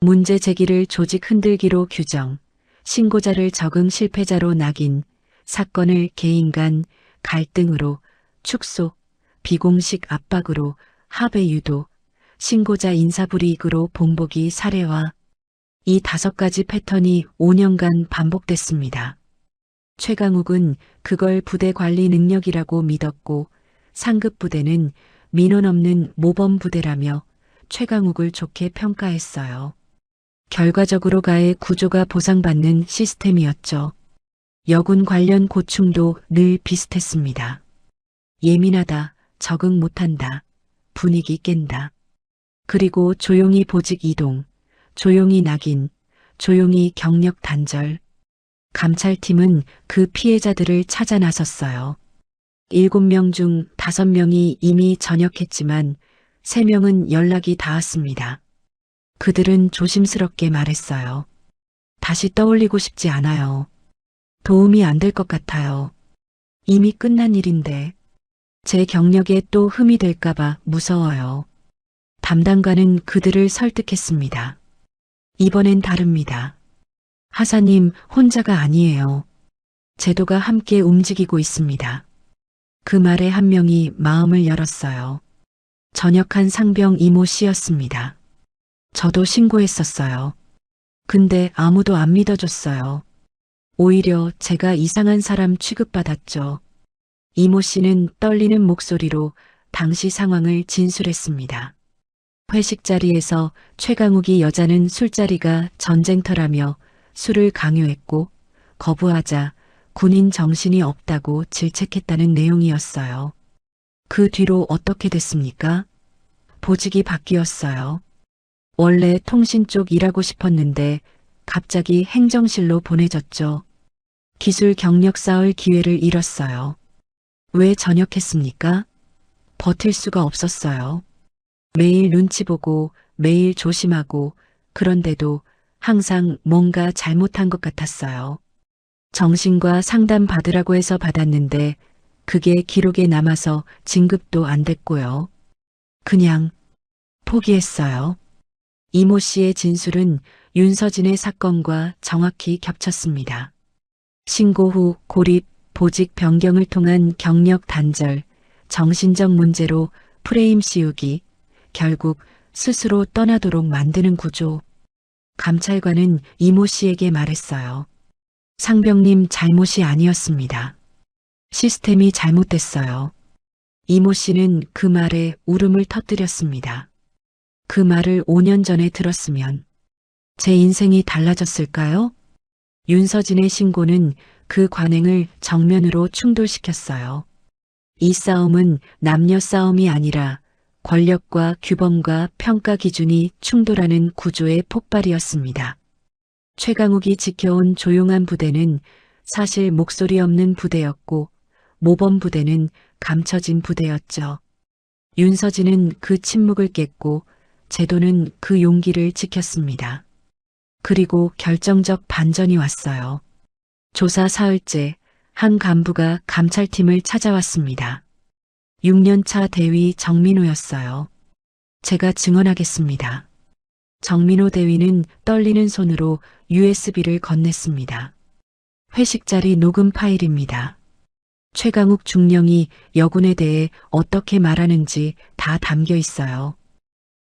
문제 제기를 조직 흔들기로 규정, 신고자를 적응 실패자로 낙인, 사건을 개인 간 갈등으로 축소, 비공식 압박으로 합의 유도, 신고자 인사불이익으로 본보기 살해와 이 5가지 패턴이 5년간 반복됐습니다. 최강욱은 그걸 부대 관리 능력이라고 믿었고 상급 부대는 민원 없는 모범 부대라며 최강욱을 좋게 평가했어요. 결과적으로 가해 구조가 보상받는 시스템이었죠. 여군 관련 고충도 늘 비슷했습니다. 예민하다, 적응 못한다, 분위기 깬다. 그리고 조용히 보직 이동, 조용히 낙인, 조용히 경력 단절. 감찰팀은 그 피해자들을 찾아 나섰어요. 7명 중 5명이 이미 전역했지만 3명은 연락이 닿았습니다. 그들은 조심스럽게 말했어요. 다시 떠올리고 싶지 않아요. 도움이 안 될 것 같아요. 이미 끝난 일인데 제 경력에 또 흠이 될까봐 무서워요. 담당관은 그들을 설득했습니다. 이번엔 다릅니다. 하사님 혼자가 아니에요. 제도가 함께 움직이고 있습니다. 그 말에 한 명이 마음을 열었어요. 전역한 상병 이모 씨였습니다. 저도 신고했었어요. 근데 아무도 안 믿어줬어요. 오히려 제가 이상한 사람 취급받았죠. 이모 씨는 떨리는 목소리로 당시 상황을 진술했습니다. 회식 자리에서 최강욱이 여자는 술자리가 전쟁터라며 술을 강요했고 거부하자 군인 정신이 없다고 질책했다는 내용이었어요. 그 뒤로 어떻게 됐습니까? 보직이 바뀌었어요. 원래 통신 쪽 일하고 싶었는데 갑자기 행정실로 보내졌죠. 기술 경력 쌓을 기회를 잃었어요. 왜 전역했습니까? 버틸 수가 없었어요. 매일 눈치 보고 매일 조심하고 그런데도 항상 뭔가 잘못한 것 같았어요. 정신과 상담 받으라고 해서 받았는데 그게 기록에 남아서 진급도 안 됐고요. 그냥 포기했어요. 이모 씨의 진술은 윤서진의 사건과 정확히 겹쳤습니다. 신고 후 고립, 보직 변경을 통한 경력 단절, 정신적 문제로 프레임 씌우기, 결국 스스로 떠나도록 만드는 구조. 감찰관은 이모 씨에게 말했어요. 상병님 잘못이 아니었습니다. 시스템이 잘못됐어요. 이모 씨는 그 말에 울음을 터뜨렸습니다. 그 말을 5년 전에 들었으면 제 인생이 달라졌을까요? 윤서진의 신고는 그 관행을 정면으로 충돌시켰어요. 이 싸움은 남녀 싸움이 아니라 권력과 규범과 평가 기준이 충돌하는 구조의 폭발이었습니다. 최강욱이 지켜온 조용한 부대는 사실 목소리 없는 부대였고 모범 부대는 감춰진 부대였죠. 윤서진은 그 침묵을 깼고 제도는 그 용기를 지켰습니다. 그리고 결정적 반전이 왔어요. 조사 사흘째 한 간부가 감찰팀을 찾아왔습니다. 6년차 대위 정민호였어요. 제가 증언하겠습니다. 정민호 대위는 떨리는 손으로 USB를 건넸습니다. 회식 자리 녹음 파일입니다. 최강욱 중령이 여군에 대해 어떻게 말하는지 다 담겨 있어요.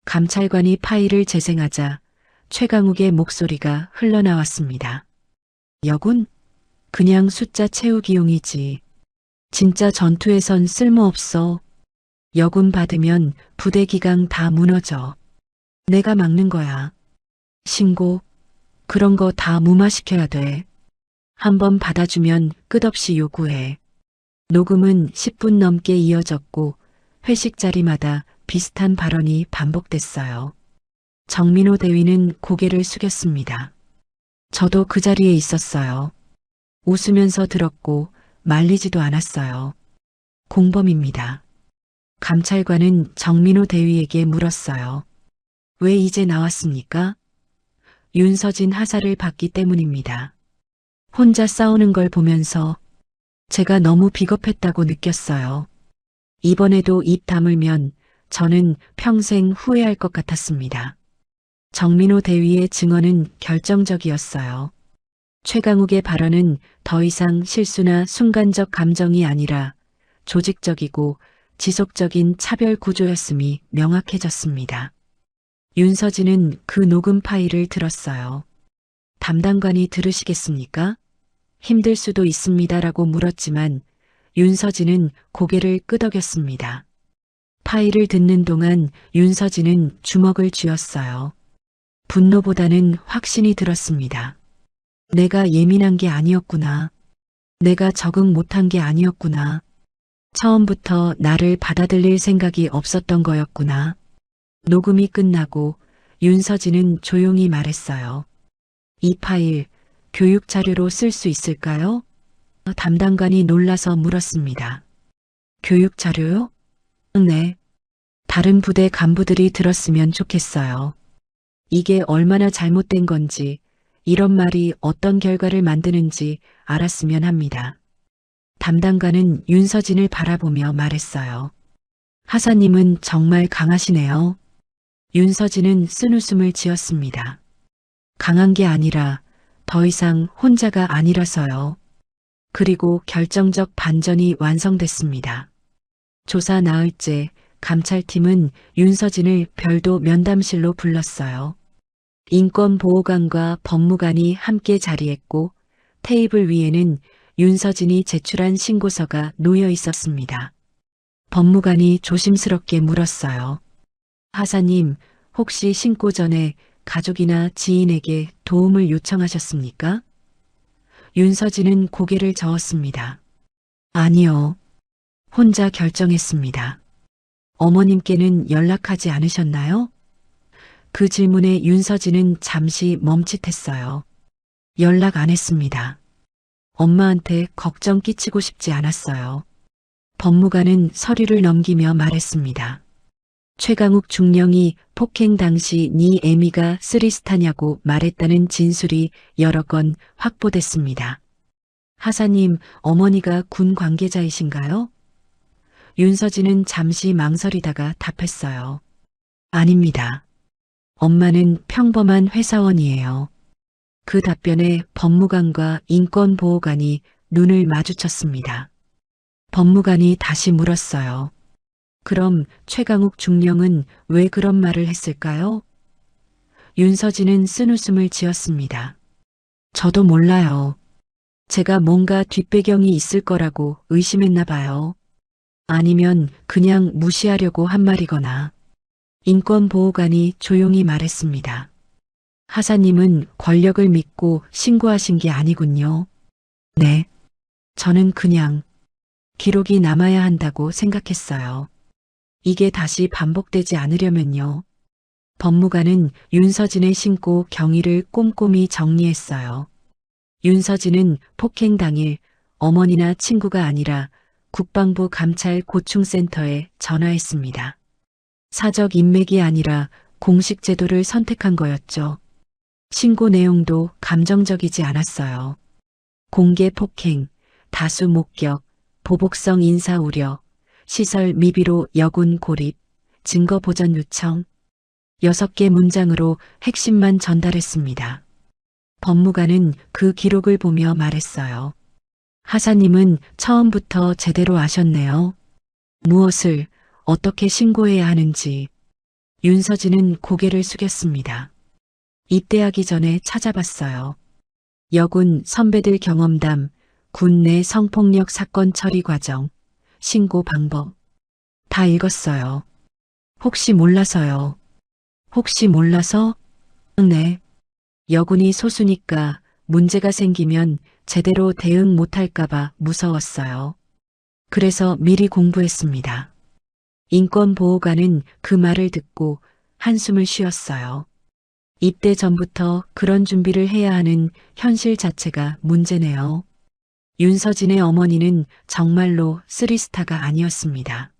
감찰관이 파일을 재생하자 최강욱의 목소리가 흘러나왔습니다. 여군? 그냥 숫자 채우기용이지. 진짜 전투에선 쓸모없어. 여군 받으면 부대 기강 다 무너져. 내가 막는 거야. 신고, 그런 거 다 무마시켜야 돼. 한번 받아주면 끝없이 요구해. 녹음은 10분 넘게 이어졌고 회식 자리마다 비슷한 발언이 반복됐어요. 정민호 대위는 고개를 숙였습니다. 저도 그 자리에 있었어요. 웃으면서 들었고 말리지도 않았어요. 공범입니다. 감찰관은 정민호 대위에게 물었어요. 왜 이제 나왔습니까? 윤서진 하사를 받기 때문입니다. 혼자 싸우는 걸 보면서 제가 너무 비겁했다고 느꼈어요. 이번에도 입 다물면 저는 평생 후회할 것 같았습니다. 정민호 대위의 증언은 결정적이었어요. 최강욱의 발언은 더 이상 실수나 순간적 감정이 아니라 조직적이고 지속적인 차별 구조였음이 명확해졌습니다. 윤서진은 그 녹음 파일을 들었어요. 담당관이 들으시겠습니까? 힘들 수도 있습니다라고 물었지만 윤서진은 고개를 끄덕였습니다. 파일을 듣는 동안 윤서진은 주먹을 쥐었어요. 분노보다는 확신이 들었습니다. 내가 예민한 게 아니었구나. 내가 적응 못한 게 아니었구나. 처음부터 나를 받아들일 생각이 없었던 거였구나. 녹음이 끝나고 윤서진은 조용히 말했어요. 이 파일 교육 자료로 쓸 수 있을까요? 담당관이 놀라서 물었습니다. 교육 자료요? 네. 다른 부대 간부들이 들었으면 좋겠어요. 이게 얼마나 잘못된 건지, 이런 말이 어떤 결과를 만드는지 알았으면 합니다. 담당관은 윤서진을 바라보며 말했어요. 하사님은 정말 강하시네요. 윤서진은 쓴웃음을 지었습니다. 강한 게 아니라 더 이상 혼자가 아니라서요. 그리고 결정적 반전이 완성됐습니다. 조사 나흘째 감찰팀은 윤서진을 별도 면담실로 불렀어요. 인권보호관과 법무관이 함께 자리했고 테이블 위에는 윤서진이 제출한 신고서가 놓여 있었습니다. 법무관이 조심스럽게 물었어요. 하사님, 혹시 신고 전에 가족이나 지인에게 도움을 요청하셨습니까? 윤서진은 고개를 저었습니다. 아니요. 혼자 결정했습니다. 어머님께는 연락하지 않으셨나요? 그 질문에 윤서진은 잠시 멈칫했어요. 연락 안 했습니다. 엄마한테 걱정 끼치고 싶지 않았어요. 법무관은 서류를 넘기며 말했습니다. 최강욱 중령이 폭행 당시 네 애미가 쓰리스타냐고 말했다는 진술이 여러 건 확보됐습니다. 하사님, 어머니가 군 관계자이신가요? 윤서진은 잠시 망설이다가 답했어요. 아닙니다. 엄마는 평범한 회사원이에요. 그 답변에 법무관과 인권보호관이 눈을 마주쳤습니다. 법무관이 다시 물었어요. 그럼 최강욱 중령은 왜 그런 말을 했을까요? 윤서진은 쓴웃음을 지었습니다. 저도 몰라요. 제가 뭔가 뒷배경이 있을 거라고 의심했나 봐요. 아니면 그냥 무시하려고 한 말이거나. 인권보호관이 조용히 말했습니다. 하사님은 권력을 믿고 신고하신 게 아니군요. 네. 저는 그냥 기록이 남아야 한다고 생각했어요. 이게 다시 반복되지 않으려면요. 법무관은 윤서진의 신고 경위를 꼼꼼히 정리했어요. 윤서진은 폭행 당일 어머니나 친구가 아니라 국방부 감찰 고충센터에 전화했습니다. 사적 인맥이 아니라 공식 제도를 선택한 거였죠. 신고 내용도 감정적이지 않았어요. 공개 폭행, 다수 목격, 보복성 인사 우려, 시설 미비로 여군 고립, 증거 보전 요청, 6개 문장으로 핵심만 전달했습니다. 법무관은 그 기록을 보며 말했어요. 하사님은 처음부터 제대로 아셨네요. 무엇을 어떻게 신고해야 하는지. 윤서진은 고개를 숙였습니다. 입대하기 전에 찾아봤어요. 여군 선배들 경험담, 군 내 성폭력 사건 처리 과정, 신고 방법. 다 읽었어요. 혹시 몰라서요. 혹시 몰라서? 네. 여군이 소수니까 문제가 생기면 제대로 대응 못할까봐 무서웠어요. 그래서 미리 공부했습니다. 인권보호관은 그 말을 듣고 한숨을 쉬었어요. 입대 전부터 그런 준비를 해야 하는 현실 자체가 문제네요. 윤서진의 어머니는 정말로 쓰리스타가 아니었습니다.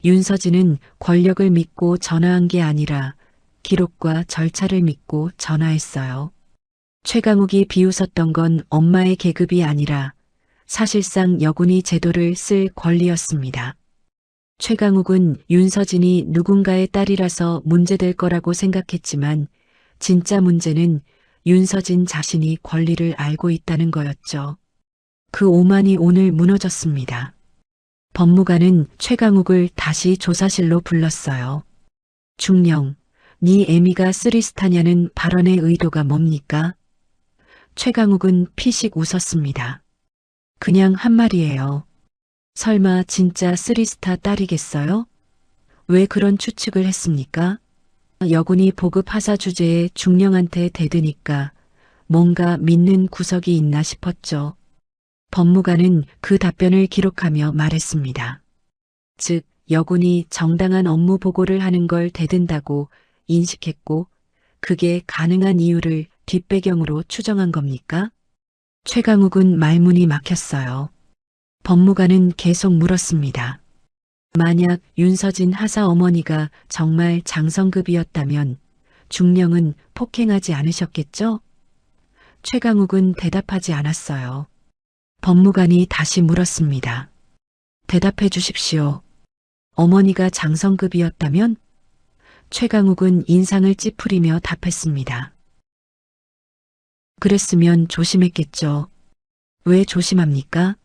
윤서진은 권력을 믿고 전화한 게 아니라 기록과 절차를 믿고 전화했어요. 최강욱이 비웃었던 건 엄마의 계급이 아니라 사실상 여군이 제도를 쓸 권리였습니다. 최강욱은 윤서진이 누군가의 딸이라서 문제될 거라고 생각했지만 진짜 문제는 윤서진 자신이 권리를 알고 있다는 거였죠. 그 오만이 오늘 무너졌습니다. 법무관은 최강욱을 다시 조사실로 불렀어요. 중령, 네 애미가 쓰리스타냐는 발언의 의도가 뭡니까? 최강욱은 피식 웃었습니다. 그냥 한 말이에요. 설마 진짜 쓰리스타 딸이겠어요? 왜 그런 추측을 했습니까? 여군이 보급 하사 주제에 중령한테 대드니까 뭔가 믿는 구석이 있나 싶었죠. 법무관은 그 답변을 기록하며 말했습니다. 즉, 여군이 정당한 업무 보고를 하는 걸 대든다고 인식했고 그게 가능한 이유를 뒷배경으로 추정한 겁니까? 최강욱은 말문이 막혔어요. 법무관은 계속 물었습니다. 만약 윤서진 하사 어머니가 정말 장성급이었다면 중령은 폭행하지 않으셨겠죠? 최강욱은 대답하지 않았어요. 법무관이 다시 물었습니다. 대답해 주십시오. 어머니가 장성급이었다면? 최강욱은 인상을 찌푸리며 답했습니다. 그랬으면 조심했겠죠. 왜 조심합니까?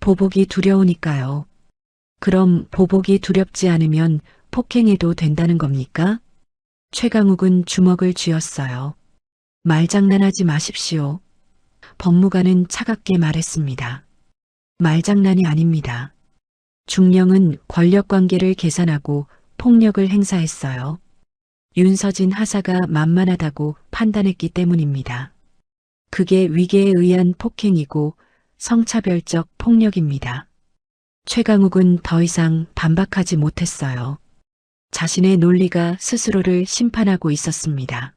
보복이 두려우니까요. 그럼 보복이 두렵지 않으면 폭행해도 된다는 겁니까? 최강욱은 주먹을 쥐었어요. 말장난하지 마십시오. 법무관은 차갑게 말했습니다. 말장난이 아닙니다. 중령은 권력관계를 계산하고 폭력을 행사했어요. 윤서진 하사가 만만하다고 판단했기 때문입니다. 그게 위계에 의한 폭행이고 성차별적 폭력입니다. 최강욱은 더 이상 반박하지 못했어요. 자신의 논리가 스스로를 심판하고 있었습니다.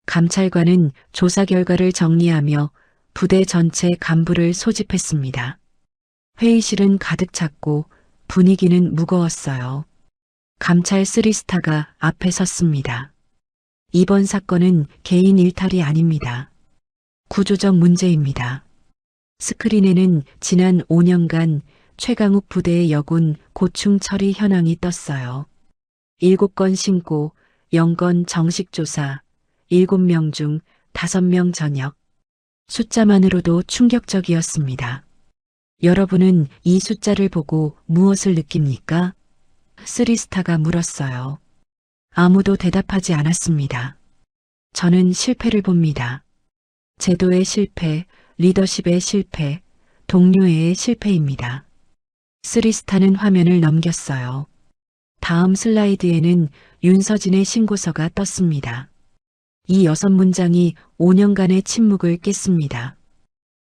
감찰관은 조사 결과를 정리하며 부대 전체 간부를 소집했습니다. 회의실은 가득 찼고 분위기는 무거웠어요. 감찰 3스타가 앞에 섰습니다. 이번 사건은 개인 일탈이 아닙니다. 구조적 문제입니다. 스크린에는 지난 5년간 최강욱 부대의 여군 고충 처리 현황이 떴어요. 7건 신고, 0건 정식 조사, 7명 중 5명 전역. 숫자만으로도 충격적이었습니다. 여러분은 이 숫자를 보고 무엇을 느낍니까? 3스타가 물었어요. 아무도 대답하지 않았습니다. 저는 실패를 봅니다. 제도의 실패, 리더십의 실패, 동료애의 실패입니다. 3스타는 화면을 넘겼어요. 다음 슬라이드에는 윤서진의 신고서가 떴습니다. 이 6문장이 5년간의 침묵을 깼습니다.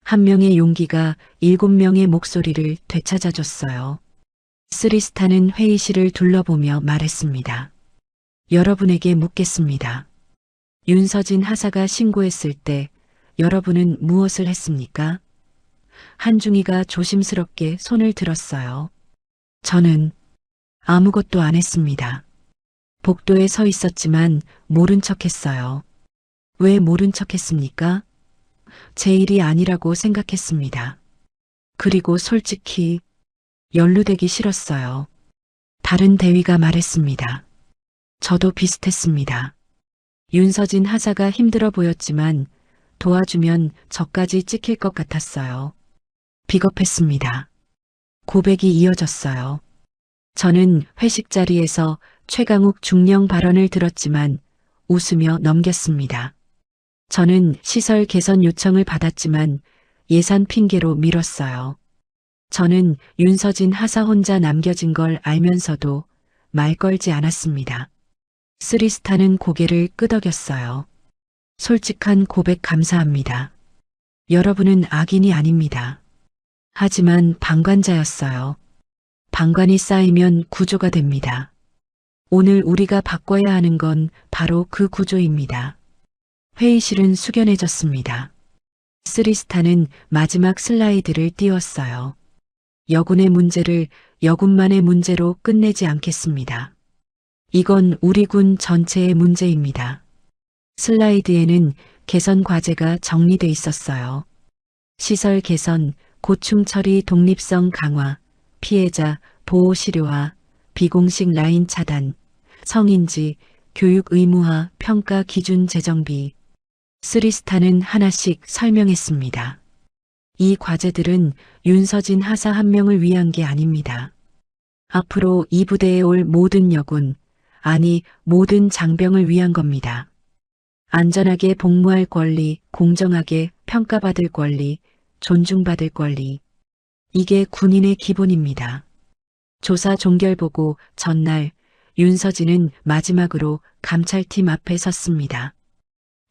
한 명의 용기가 7명의 목소리를 되찾아줬어요. 3스타는 회의실을 둘러보며 말했습니다. 여러분에게 묻겠습니다. 윤서진 하사가 신고했을 때 여러분은 무엇을 했습니까? 한중이가 조심스럽게 손을 들었어요. 저는 아무것도 안 했습니다. 복도에 서 있었지만 모른 척 했어요. 왜 모른 척 했습니까? 제 일이 아니라고 생각했습니다. 그리고 솔직히 연루되기 싫었어요. 다른 대위가 말했습니다. 저도 비슷했습니다. 윤서진 하사가 힘들어 보였지만 도와주면 저까지 찍힐 것 같았어요. 비겁했습니다. 고백이 이어졌어요. 저는 회식 자리에서 최강욱 중령 발언을 들었지만 웃으며 넘겼습니다. 저는 시설 개선 요청을 받았지만 예산 핑계로 미뤘어요. 저는 윤서진 하사 혼자 남겨진 걸 알면서도 말 걸지 않았습니다. 3스타는 고개를 끄덕였어요. 솔직한 고백 감사합니다. 여러분은 악인이 아닙니다. 하지만 방관자였어요. 방관이 쌓이면 구조가 됩니다. 오늘 우리가 바꿔야 하는 건 바로 그 구조입니다. 회의실은 숙연해졌습니다. 3스타는 마지막 슬라이드를 띄웠어요. 여군의 문제를 여군만의 문제로 끝내지 않겠습니다. 이건 우리 군 전체의 문제입니다. 슬라이드에는 개선 과제가 정리돼 있었어요. 시설 개선, 고충 처리 독립성 강화, 피해자 보호 시료화, 비공식 라인 차단, 성인지, 교육 의무화 평가 기준 재정비. 3스타는 하나씩 설명했습니다. 이 과제들은 윤서진 하사 한 명을 위한 게 아닙니다. 앞으로 이 부대에 올 모든 여군, 아니 모든 장병을 위한 겁니다. 안전하게 복무할 권리, 공정하게 평가받을 권리, 존중받을 권리. 이게 군인의 기본입니다. 조사 종결보고 전날 윤서진은 마지막으로 감찰팀 앞에 섰습니다.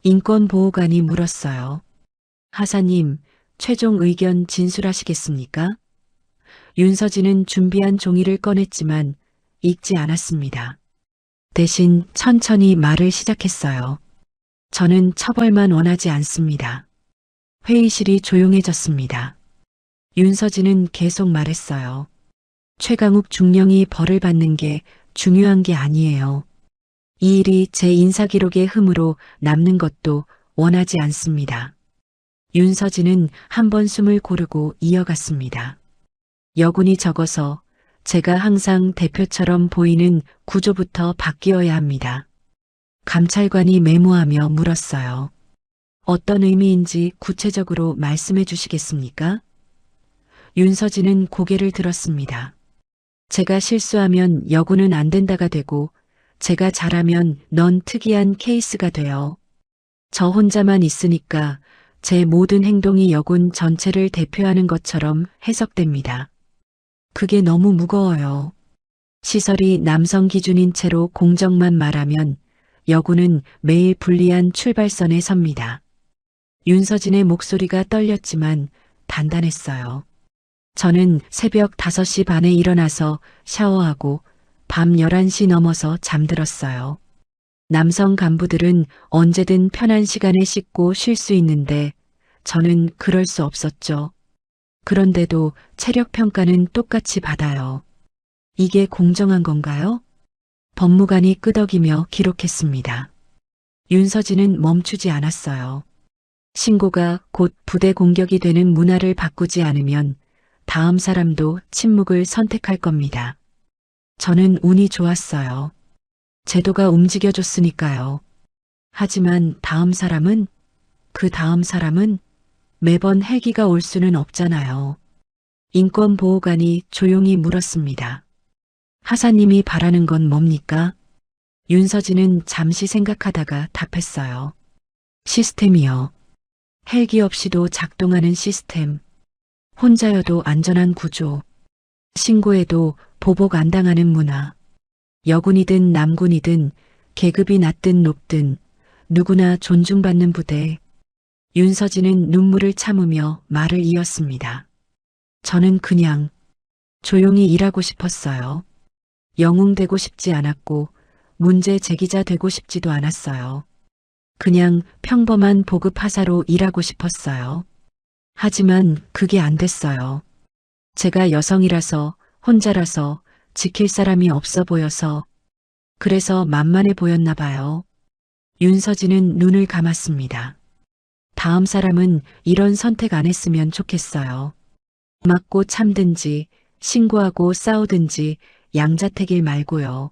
인권보호관이 물었어요. 하사님, 최종 의견 진술하시겠습니까? 윤서진은 준비한 종이를 꺼냈지만 읽지 않았습니다. 대신 천천히 말을 시작했어요. 저는 처벌만 원하지 않습니다. 회의실이 조용해졌습니다. 윤서진은 계속 말했어요. 최강욱 중령이 벌을 받는 게 중요한 게 아니에요. 이 일이 제 인사기록의 흠으로 남는 것도 원하지 않습니다. 윤서진은 한 번 숨을 고르고 이어갔습니다. 여군이 적어서 제가 항상 대표처럼 보이는 구조부터 바뀌어야 합니다. 감찰관이 메모하며 물었어요. 어떤 의미인지 구체적으로 말씀해 주시겠습니까? 윤서진은 고개를 들었습니다. 제가 실수하면 여군은 안 된다가 되고 제가 잘하면 넌 특이한 케이스가 돼요. 저 혼자만 있으니까 제 모든 행동이 여군 전체를 대표하는 것처럼 해석됩니다. 그게 너무 무거워요. 시설이 남성 기준인 채로 공정만 말하면 여군은 매일 불리한 출발선에 섭니다. 윤서진의 목소리가 떨렸지만 단단했어요. 저는 새벽 5시 반에 일어나서 샤워하고 밤 11시 넘어서 잠들었어요. 남성 간부들은 언제든 편한 시간에 씻고 쉴 수 있는데 저는 그럴 수 없었죠. 그런데도 체력 평가는 똑같이 받아요. 이게 공정한 건가요? 법무관이 끄덕이며 기록했습니다. 윤서진은 멈추지 않았어요. 신고가 곧 부대 공격이 되는 문화를 바꾸지 않으면 다음 사람도 침묵을 선택할 겁니다. 저는 운이 좋았어요. 제도가 움직여줬으니까요. 하지만 다음 사람은, 그 다음 사람은 매번 헬기가 올 수는 없잖아요. 인권보호관이 조용히 물었습니다. 하사님이 바라는 건 뭡니까? 윤서진은 잠시 생각하다가 답했어요. 시스템이요. 헬기 없이도 작동하는 시스템. 혼자여도 안전한 구조. 신고해도 보복 안 당하는 문화. 여군이든 남군이든 계급이 낮든 높든 누구나 존중받는 부대. 윤서진은 눈물을 참으며 말을 이었습니다. 저는 그냥 조용히 일하고 싶었어요. 영웅되고 싶지 않았고 문제 제기자 되고 싶지도 않았어요. 그냥 평범한 보급 하사로 일하고 싶었어요. 하지만 그게 안 됐어요. 제가 여성이라서, 혼자라서, 지킬 사람이 없어 보여서, 그래서 만만해 보였나 봐요. 윤서진은 눈을 감았습니다. 다음 사람은 이런 선택 안 했으면 좋겠어요. 맞고 참든지, 신고하고 싸우든지 양자택일 말고요.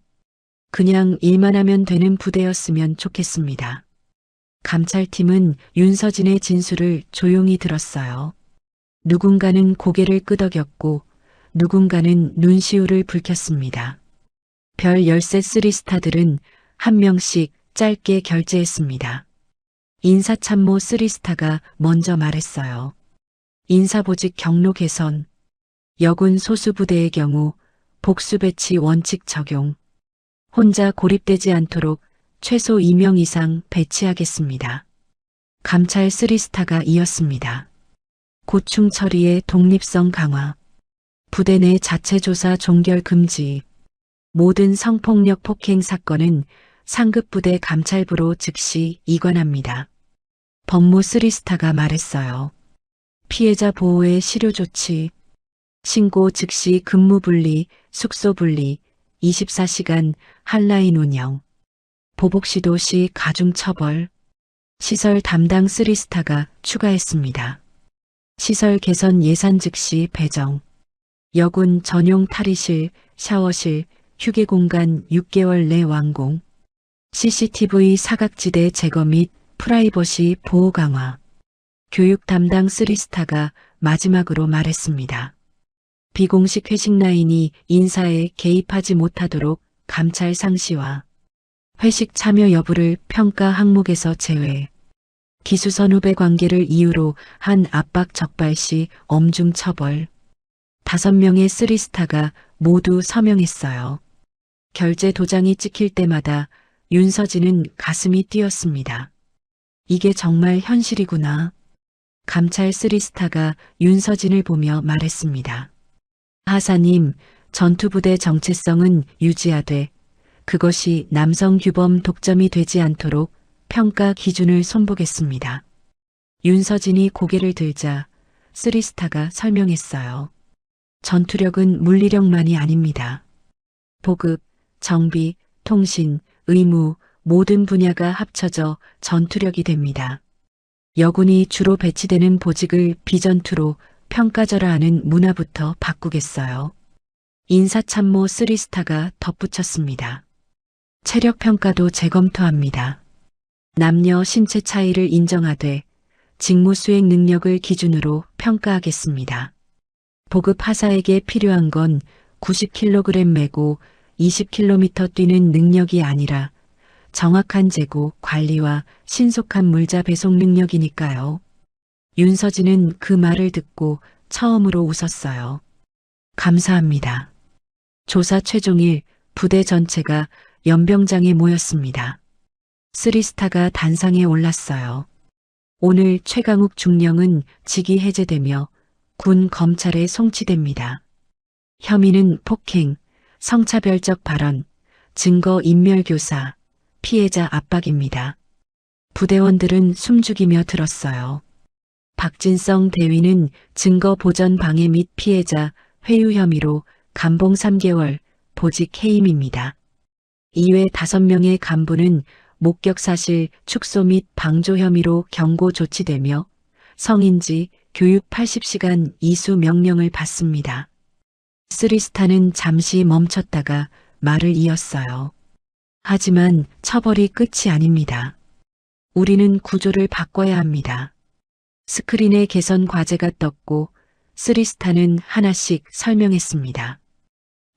그냥 일만 하면 되는 부대였으면 좋겠습니다. 감찰팀은 윤서진의 진술을 조용히 들었어요. 누군가는 고개를 끄덕였고 누군가는 눈시울을 붉혔습니다. 별 열쇠 3스타들은 한 명씩 짧게 결제했습니다. 인사참모 3스타가 먼저 말했어요. 인사보직 경로 개선, 여군 소수부대의 경우 복수배치 원칙 적용, 혼자 고립되지 않도록 최소 2명 이상 배치하겠습니다. 감찰 3스타가 이었습니다. 고충 처리의 독립성 강화, 부대 내 자체 조사 종결 금지, 모든 성폭력 폭행 사건은 상급부대 감찰부로 즉시 이관합니다. 법무 3스타가 말했어요. 피해자 보호의 실효 조치, 신고 즉시 근무 분리, 숙소 분리, 24시간 한라인 운영, 보복 시도 시 가중 처벌, 시설 담당 3스타가 추가했습니다. 시설 개선 예산 즉시 배정, 여군 전용 탈의실, 샤워실, 휴게 공간 6개월 내 완공, CCTV 사각지대 제거 및 프라이버시 보호 강화, 교육 담당 3스타가 마지막으로 말했습니다. 비공식 회식 라인이 인사에 개입하지 못하도록 감찰 상시와 회식 참여 여부를 평가 항목에서 제외, 기수선 후배 관계를 이유로 한 압박 적발 시 엄중 처벌, 5명의 3스타가 모두 서명했어요. 결제 도장이 찍힐 때마다 윤서진은 가슴이 뛰었습니다. 이게 정말 현실이구나. 감찰 3스타가 윤서진을 보며 말했습니다. 하사님, 전투부대 정체성은 유지하되 그것이 남성 규범 독점이 되지 않도록 평가 기준을 손보겠습니다. 윤서진이 고개를 들자 3스타가 설명했어요. 전투력은 물리력만이 아닙니다. 보급, 정비, 통신, 의무 모든 분야가 합쳐져 전투력이 됩니다. 여군이 주로 배치되는 보직을 비전투로 평가절하하는 문화부터 바꾸겠어요. 인사참모 3스타가 덧붙였습니다. 체력평가도 재검토합니다. 남녀 신체 차이를 인정하되 직무 수행 능력을 기준으로 평가하겠습니다. 보급 하사에게 필요한 건 90kg 메고 20km 뛰는 능력이 아니라 정확한 재고, 관리와 신속한 물자 배송 능력이니까요. 윤서진은 그 말을 듣고 처음으로 웃었어요. 감사합니다. 조사 최종일 부대 전체가 연병장에 모였습니다. 3스타가 단상에 올랐어요. 오늘 최강욱 중령은 직위 해제되며 군 검찰에 송치됩니다. 혐의는 폭행, 성차별적 발언, 증거 인멸교사, 피해자 압박입니다. 부대원들은 숨죽이며 들었어요. 박진성 대위는 증거 보전 방해 및 피해자 회유 혐의로 감봉 3개월, 보직 해임입니다. 이외 5명의 간부는 목격 사실 축소 및 방조 혐의로 경고 조치되며 성인지 교육 80시간 이수 명령을 받습니다. 쓰리스타는 잠시 멈췄다가 말을 이었어요. 하지만 처벌이 끝이 아닙니다. 우리는 구조를 바꿔야 합니다. 스크린에 개선 과제가 떴고 쓰리스타는 하나씩 설명했습니다.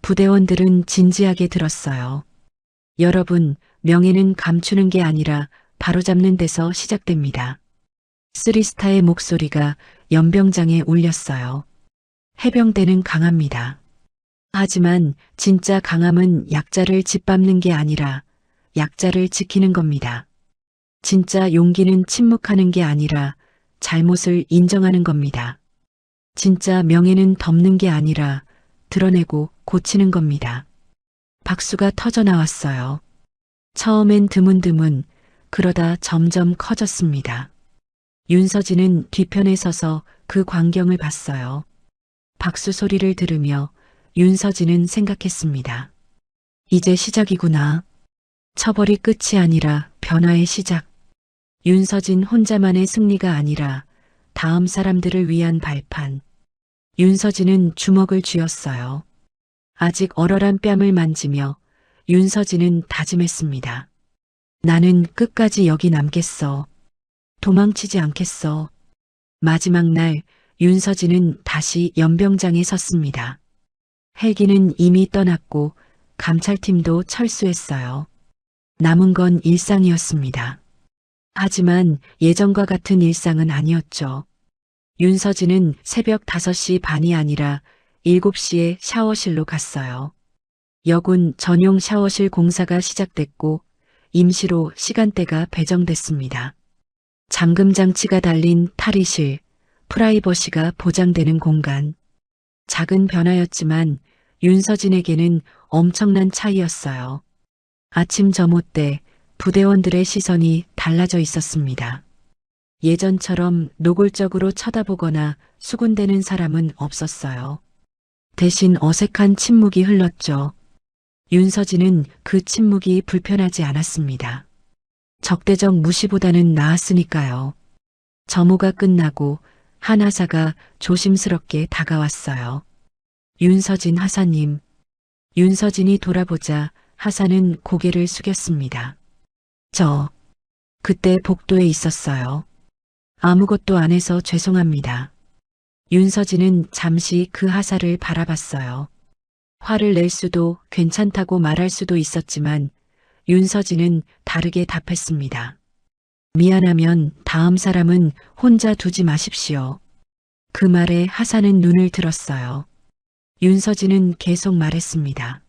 부대원들은 진지하게 들었어요. 여러분, 명예는 감추는 게 아니라 바로잡는 데서 시작됩니다. 쓰리스타의 목소리가 연병장에 울렸어요. 해병대는 강합니다. 하지만 진짜 강함은 약자를 짓밟는 게 아니라 약자를 지키는 겁니다. 진짜 용기는 침묵하는 게 아니라 잘못을 인정하는 겁니다. 진짜 명예는 덮는 게 아니라 드러내고 고치는 겁니다. 박수가 터져 나왔어요. 처음엔 드문드문, 그러다 점점 커졌습니다. 윤서진은 뒤편에 서서 그 광경을 봤어요. 박수 소리를 들으며 윤서진은 생각했습니다. 이제 시작이구나. 처벌이 끝이 아니라 변화의 시작. 윤서진 혼자만의 승리가 아니라 다음 사람들을 위한 발판. 윤서진은 주먹을 쥐었어요. 아직 얼얼한 뺨을 만지며 윤서진은 다짐했습니다. 나는 끝까지 여기 남겠어. 도망치지 않겠어. 마지막 날 윤서진은 다시 연병장에 섰습니다. 헬기는 이미 떠났고 감찰팀도 철수했어요. 남은 건 일상이었습니다. 하지만 예전과 같은 일상은 아니었죠. 윤서진은 새벽 5시 반이 아니라 7시에 샤워실로 갔어요. 여군 전용 샤워실 공사가 시작됐고 임시로 시간대가 배정됐습니다. 잠금 장치가 달린 탈의실, 프라이버시가 보장되는 공간. 작은 변화였지만 윤서진에게는 엄청난 차이였어요. 아침 점호 때 부대원들의 시선이 달라져 있었습니다. 예전처럼 노골적으로 쳐다보거나 수군대는 사람은 없었어요. 대신 어색한 침묵이 흘렀죠. 윤서진은 그 침묵이 불편하지 않았습니다. 적대적 무시보다는 나았으니까요. 점호가 끝나고 한 하사가 조심스럽게 다가왔어요. 윤서진 하사님. 윤서진이 돌아보자 하사는 고개를 숙였습니다. 그때 복도에 있었어요. 아무것도 안 해서 죄송합니다. 윤서진은 잠시 그 하사를 바라봤어요. 화를 낼 수도 괜찮다고 말할 수도 있었지만 윤서진은 다르게 답했습니다. 미안하면 다음 사람은 혼자 두지 마십시오. 그 말에 하사는 눈을 들었어요. 윤서진은 계속 말했습니다.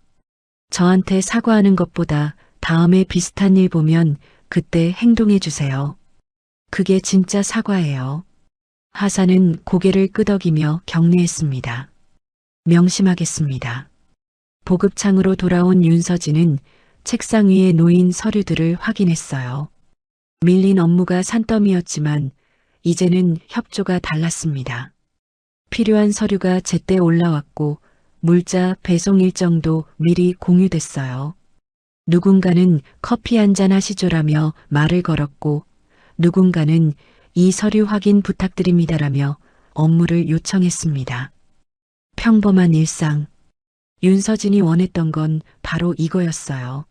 저한테 사과하는 것보다 다음에 비슷한 일 보면 그때 행동해 주세요. 그게 진짜 사과예요. 하사는 고개를 끄덕이며 경례했습니다. 명심하겠습니다. 보급창으로 돌아온 윤서진은 책상 위에 놓인 서류들을 확인했어요. 밀린 업무가 산더미였지만 이제는 협조가 달랐습니다. 필요한 서류가 제때 올라왔고 물자 배송 일정도 미리 공유됐어요. 누군가는 커피 한잔 하시죠라며 말을 걸었고 누군가는 이 서류 확인 부탁드립니다라며 업무를 요청했습니다. 평범한 일상. 윤서진이 원했던 건 바로 이거였어요.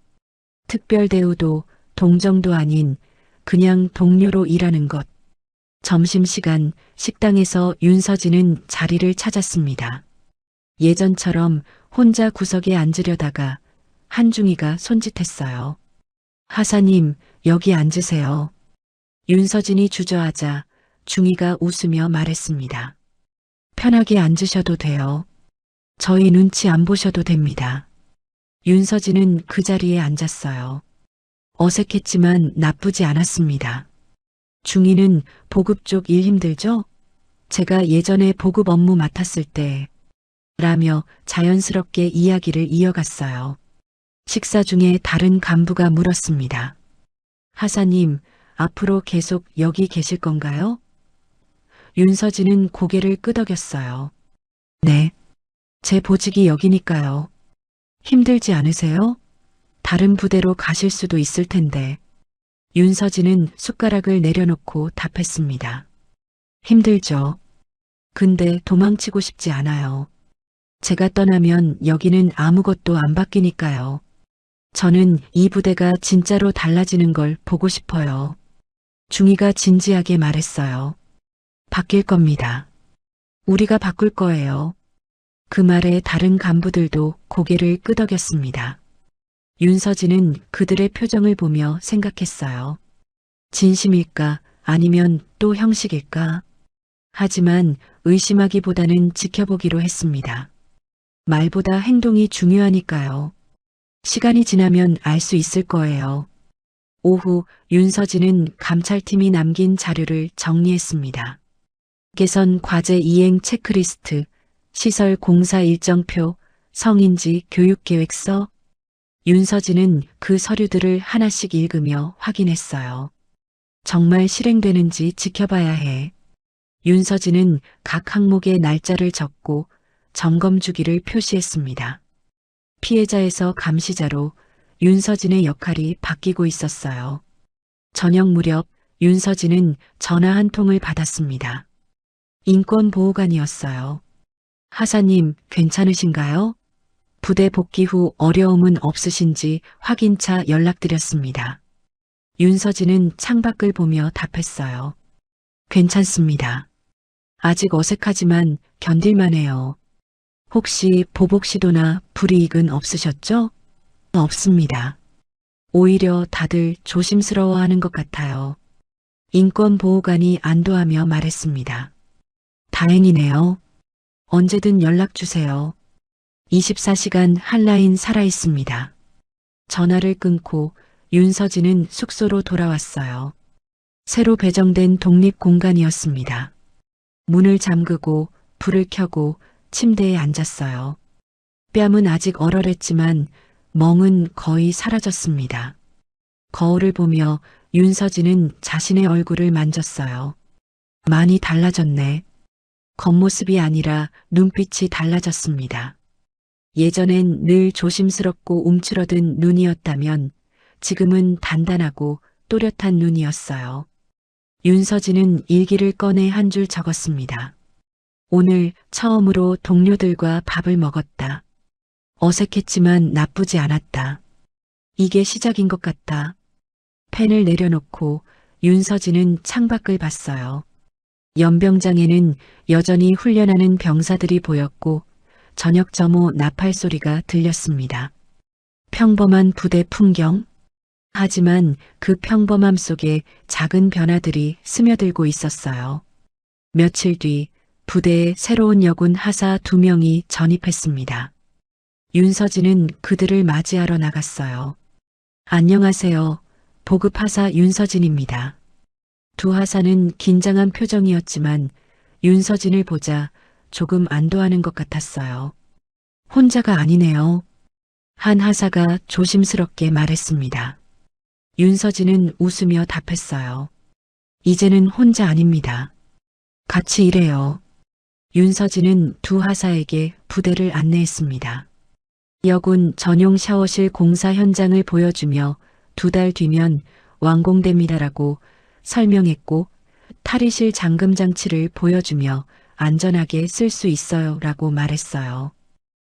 특별 대우도 동정도 아닌 그냥 동료로 일하는 것. 점심시간 식당에서 윤서진은 자리를 찾았습니다. 예전처럼 혼자 구석에 앉으려다가 한중이가 손짓했어요. 하사님, 여기 앉으세요. 윤서진이 주저하자 중이가 웃으며 말했습니다. 편하게 앉으셔도 돼요. 저희 눈치 안 보셔도 됩니다. 윤서진은 그 자리에 앉았어요. 어색했지만 나쁘지 않았습니다. 중이는 보급 쪽 일 힘들죠? 제가 예전에 보급 업무 맡았을 때 라며 자연스럽게 이야기를 이어갔어요. 식사 중에 다른 간부가 물었습니다. 하사님, 앞으로 계속 여기 계실 건가요? 윤서진은 고개를 끄덕였어요. 네. 제 보직이 여기니까요. 힘들지 않으세요? 다른 부대로 가실 수도 있을 텐데. 윤서진은 숟가락을 내려놓고 답했습니다. 힘들죠. 근데 도망치고 싶지 않아요. 제가 떠나면 여기는 아무것도 안 바뀌니까요. 저는 이 부대가 진짜로 달라지는 걸 보고 싶어요. 중이가 진지하게 말했어요. 바뀔 겁니다. 우리가 바꿀 거예요. 그 말에 다른 간부들도 고개를 끄덕였습니다. 윤서진은 그들의 표정을 보며 생각했어요. 진심일까 아니면 또 형식일까? 하지만 의심하기보다는 지켜보기로 했습니다. 말보다 행동이 중요하니까요. 시간이 지나면 알 수 있을 거예요. 오후 윤서진은 감찰팀이 남긴 자료를 정리했습니다. 개선 과제 이행 체크리스트, 시설 공사 일정표, 성인지 교육계획서. 윤서진은 그 서류들을 하나씩 읽으며 확인했어요. 정말 실행되는지 지켜봐야 해. 윤서진은 각 항목의 날짜를 적고 점검 주기를 표시했습니다. 피해자에서 감시자로 윤서진의 역할이 바뀌고 있었어요. 저녁 무렵 윤서진은 전화 한 통을 받았습니다. 인권보호관이었어요. 하사님, 괜찮으신가요? 부대 복귀 후 어려움은 없으신지 확인차 연락드렸습니다. 윤서진은 창밖을 보며 답했어요. 괜찮습니다. 아직 어색하지만 견딜만해요. 혹시 보복 시도나 불이익은 없으셨죠? 없습니다. 오히려 다들 조심스러워하는 것 같아요. 인권보호관이 안도하며 말했습니다. 다행이네요. 언제든 연락 주세요. 24시간 한라인 살아있습니다. 전화를 끊고 윤서진은 숙소로 돌아왔어요. 새로 배정된 독립공간이었습니다. 문을 잠그고 불을 켜고 침대에 앉았어요. 뺨은 아직 얼얼했지만 멍은 거의 사라졌습니다. 거울을 보며 윤서진은 자신의 얼굴을 만졌어요. 많이 달라졌네. 겉모습이 아니라 눈빛이 달라졌습니다. 예전엔 늘 조심스럽고 움츠러든 눈이었다면 지금은 단단하고 또렷한 눈이었어요. 윤서진은 일기를 꺼내 한 줄 적었습니다. 오늘 처음으로 동료들과 밥을 먹었다. 어색했지만 나쁘지 않았다. 이게 시작인 것 같다. 펜을 내려놓고 윤서진은 창밖을 봤어요. 연병장에는 여전히 훈련하는 병사들이 보였고 저녁 점호 나팔 소리가 들렸습니다. 평범한 부대 풍경? 하지만 그 평범함 속에 작은 변화들이 스며들고 있었어요. 며칠 뒤 부대에 새로운 여군 하사 2명이 전입했습니다. 윤서진은 그들을 맞이하러 나갔어요. 안녕하세요. 보급 하사 윤서진입니다. 두 하사는 긴장한 표정이었지만 윤서진을 보자 조금 안도하는 것 같았어요. 혼자가 아니네요. 한 하사가 조심스럽게 말했습니다. 윤서진은 웃으며 답했어요. 이제는 혼자 아닙니다. 같이 일해요. 윤서진은 두 하사에게 부대를 안내했습니다. 여군 전용 샤워실 공사 현장을 보여주며 2달 뒤면 완공됩니다라고 설명했고 탈의실 잠금 장치를 보여주며 안전하게 쓸 수 있어요 라고 말했어요.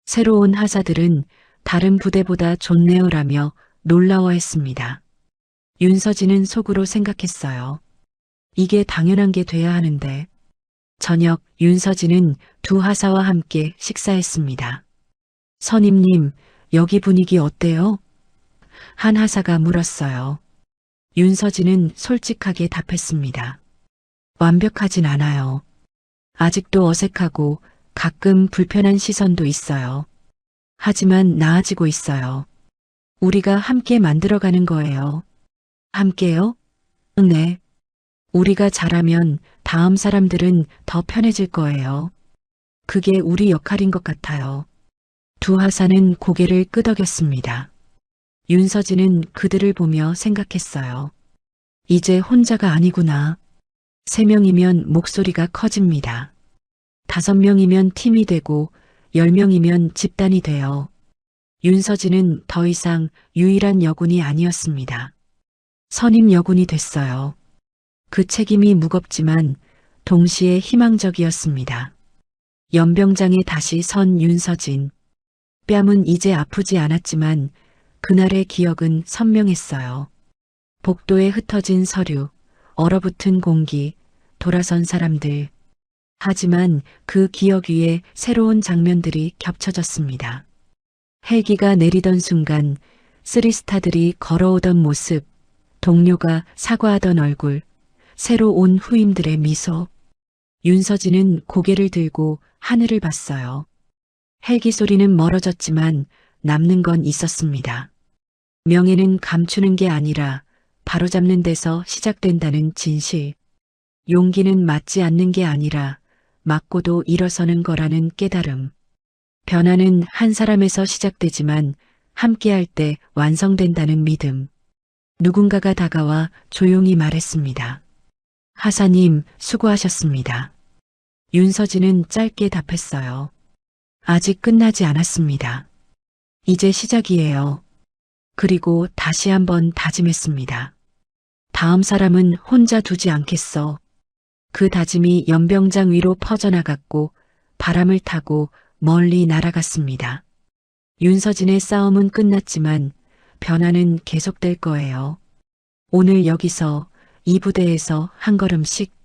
새로운 하사들은 다른 부대보다 좋네요라며 놀라워했습니다. 윤서진은 속으로 생각했어요. 이게 당연한 게 돼야 하는데. 저녁 윤서진은 두 하사와 함께 식사했습니다. 선임님, 여기 분위기 어때요? 한 하사가 물었어요. 윤서진은 솔직하게 답했습니다. 완벽하진 않아요. 아직도 어색하고 가끔 불편한 시선도 있어요. 하지만 나아지고 있어요. 우리가 함께 만들어가는 거예요. 함께요? 네. 우리가 잘하면 다음 사람들은 더 편해질 거예요. 그게 우리 역할인 것 같아요. 두 하사는 고개를 끄덕였습니다. 윤서진은 그들을 보며 생각했어요. 이제 혼자가 아니구나. 3명이면 목소리가 커집니다. 5명이면 팀이 되고 10명이면 집단이 돼요. 윤서진은 더 이상 유일한 여군이 아니었습니다. 선임 여군이 됐어요. 그 책임이 무겁지만 동시에 희망적이었습니다. 연병장에 다시 선 윤서진. 뺨은 이제 아프지 않았지만 그날의 기억은 선명했어요. 복도에 흩어진 서류, 얼어붙은 공기, 돌아선 사람들. 하지만 그 기억 위에 새로운 장면들이 겹쳐졌습니다. 헬기가 내리던 순간 쓰리스타들이 걸어오던 모습, 동료가 사과하던 얼굴, 새로 온 후임들의 미소. 윤서진은 고개를 들고 하늘을 봤어요. 헬기 소리는 멀어졌지만 남는 건 있었습니다. 명예는 감추는 게 아니라 바로잡는 데서 시작된다는 진실. 용기는 맞지 않는 게 아니라 맞고도 일어서는 거라는 깨달음. 변화는 한 사람에서 시작되지만 함께할 때 완성된다는 믿음. 누군가가 다가와 조용히 말했습니다. 하사님, 수고하셨습니다. 윤서진은 짧게 답했어요. 아직 끝나지 않았습니다. 이제 시작이에요. 그리고 다시 한번 다짐했습니다. 다음 사람은 혼자 두지 않겠어. 그 다짐이 연병장 위로 퍼져나갔고 바람을 타고 멀리 날아갔습니다. 윤서진의 싸움은 끝났지만 변화는 계속될 거예요. 오늘 여기서 이 부대에서 한 걸음씩